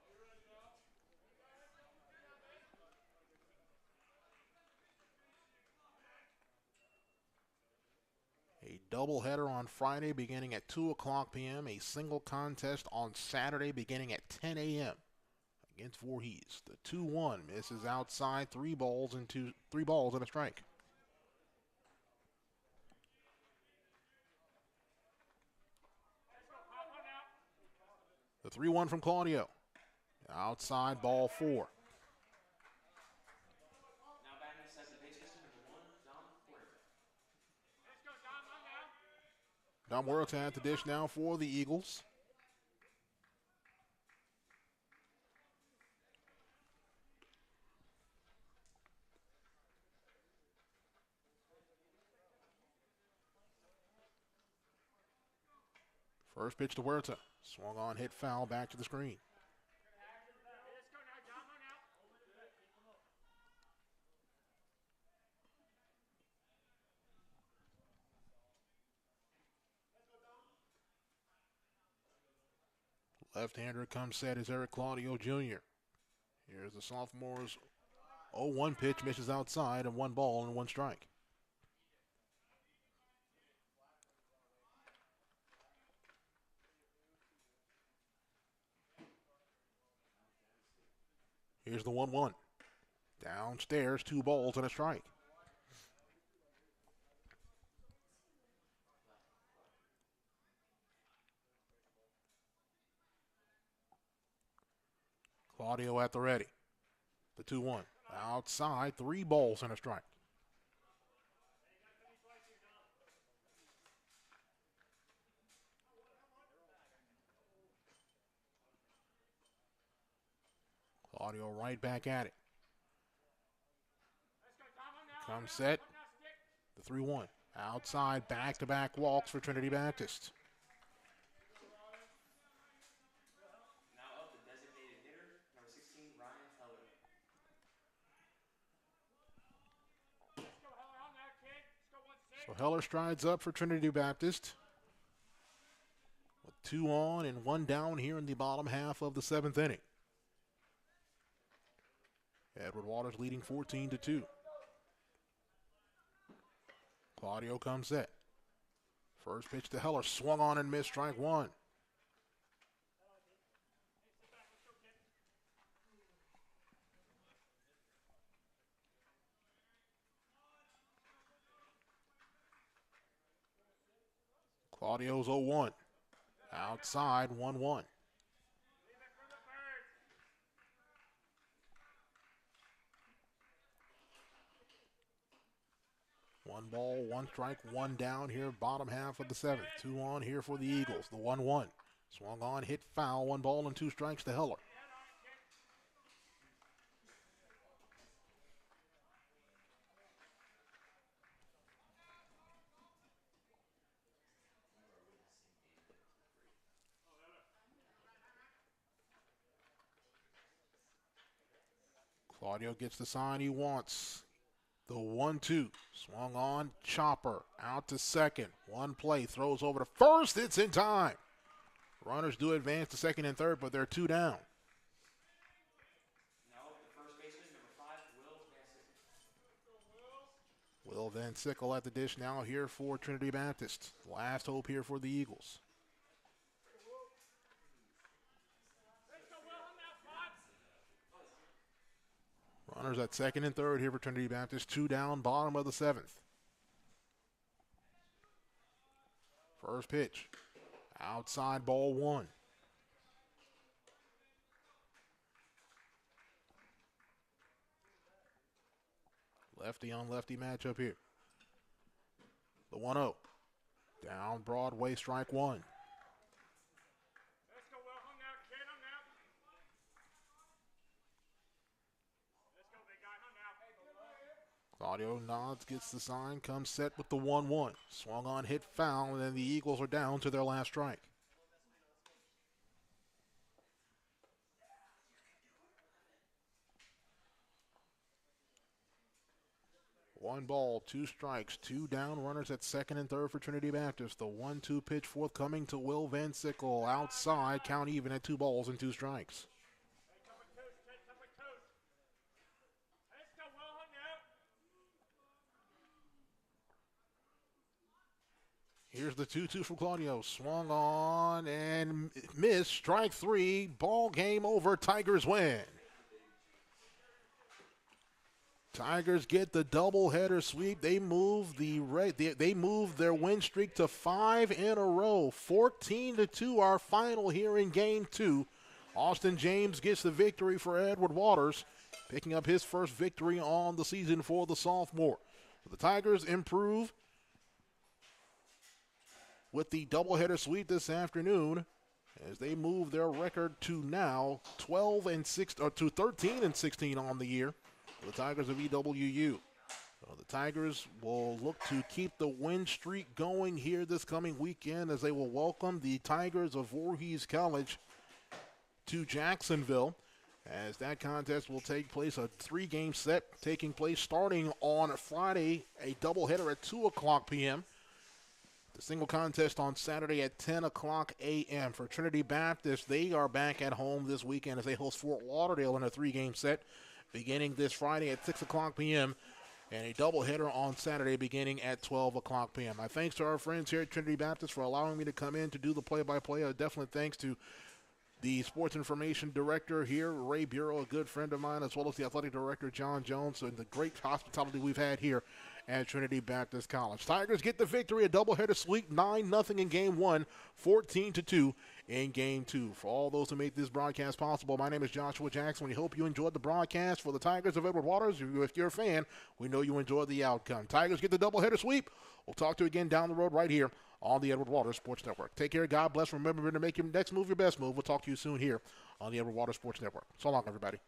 A doubleheader on Friday beginning at 2 o'clock p.m. A single contest on Saturday beginning at 10 a.m. against Voorhees. The 2-1 misses outside, 3 balls and a strike. The 3-1 from Claudio. Outside, ball 4. Dom Huerta at the dish now for the Eagles. First pitch to Huerta. Swung on, hit foul, back to the screen. Left-hander comes set as Eric Claudio Jr. Here's the sophomore's 0-1 pitch, misses outside, and 1 ball and 1 strike. Here's the 1-1. Downstairs, 2 balls and a strike. Claudio at the ready. The 2-1. Outside, 3 balls and a strike. Claudio right back at it. Comes set. The 3-1. Outside, back-to-back walks for Trinity Baptist. Now up the designated hitter, number 16, Ryan Heller. So Heller strides up for Trinity Baptist. With 2 on and 1 down here in the bottom half of the 7th inning. Edward Waters leading 14-2. Claudio comes set. First pitch to Heller, swung on and missed, strike 1. Claudio's 0-1. Outside, 1-1. One ball, 1 strike, 1 down here, bottom half of the 7th. 2 on here for the Eagles. The 1-1. Swung on, hit foul, 1 ball and 2 strikes to Heller. Claudio gets the sign he wants. The 1-2. Swung on, chopper. Out to second. 1 play. Throws over to first. It's in time. Runners do advance to second and third, but they're 2 down. Now up the first baseman, number 5, Will Van Sickle. Will Van Sickle at the dish now here for Trinity Baptist. Last hope here for the Eagles. Runners at second and third here for Trinity Baptist. 2 down, bottom of the 7th. First pitch. Outside, ball 1. Lefty on lefty matchup here. The 1-0. Down Broadway, strike 1. Claudio nods, gets the sign, comes set with the 1-1. Swung on, hit foul, and then the Eagles are down to their last strike. One ball, 2 strikes, 2 down, runners at second and third for Trinity Baptist. The 1-2 pitch forthcoming to Will Van Sickle. Outside, count even at 2 balls and 2 strikes. Here's the 2-2 from Claudio. Swung on and missed. Strike 3. Ball game over. Tigers win. Tigers get the doubleheader sweep. They move their win streak to 5 in a row. 14-2 our final here in game 2. Austin James gets the victory for Edward Waters, picking up his first victory on the season for the sophomore. The Tigers improve with the doubleheader sweep this afternoon as they move their record to now 13-16 on the year for the Tigers of EWU. So the Tigers will look to keep the win streak going here this coming weekend as they will welcome the Tigers of Voorhees College to Jacksonville, as that contest will take place, a 3-game set taking place starting on Friday, a doubleheader at 2 o'clock p.m. The single contest on Saturday at 10 o'clock a.m. For Trinity Baptist, they are back at home this weekend as they host Fort Lauderdale in a 3-game set beginning this Friday at 6 o'clock p.m. and a doubleheader on Saturday beginning at 12 o'clock p.m. My thanks to our friends here at Trinity Baptist for allowing me to come in to do the play-by-play. Definitely thanks to the sports information director here, Ray Bureau, a good friend of mine, as well as the athletic director, John Jones, and the great hospitality we've had here at Trinity Baptist College. Tigers get the victory, a doubleheader sweep, 9-0 in Game 1, 14-2 in Game 2. For all those who make this broadcast possible, my name is Joshua Jackson. We hope you enjoyed the broadcast for the Tigers of Edward Waters. If you're a fan, we know you enjoyed the outcome. Tigers get the doubleheader sweep. We'll talk to you again down the road right here on the Edward Waters Sports Network. Take care. God bless. Remember to make your next move your best move. We'll talk to you soon here on the Edward Waters Sports Network. So long, everybody.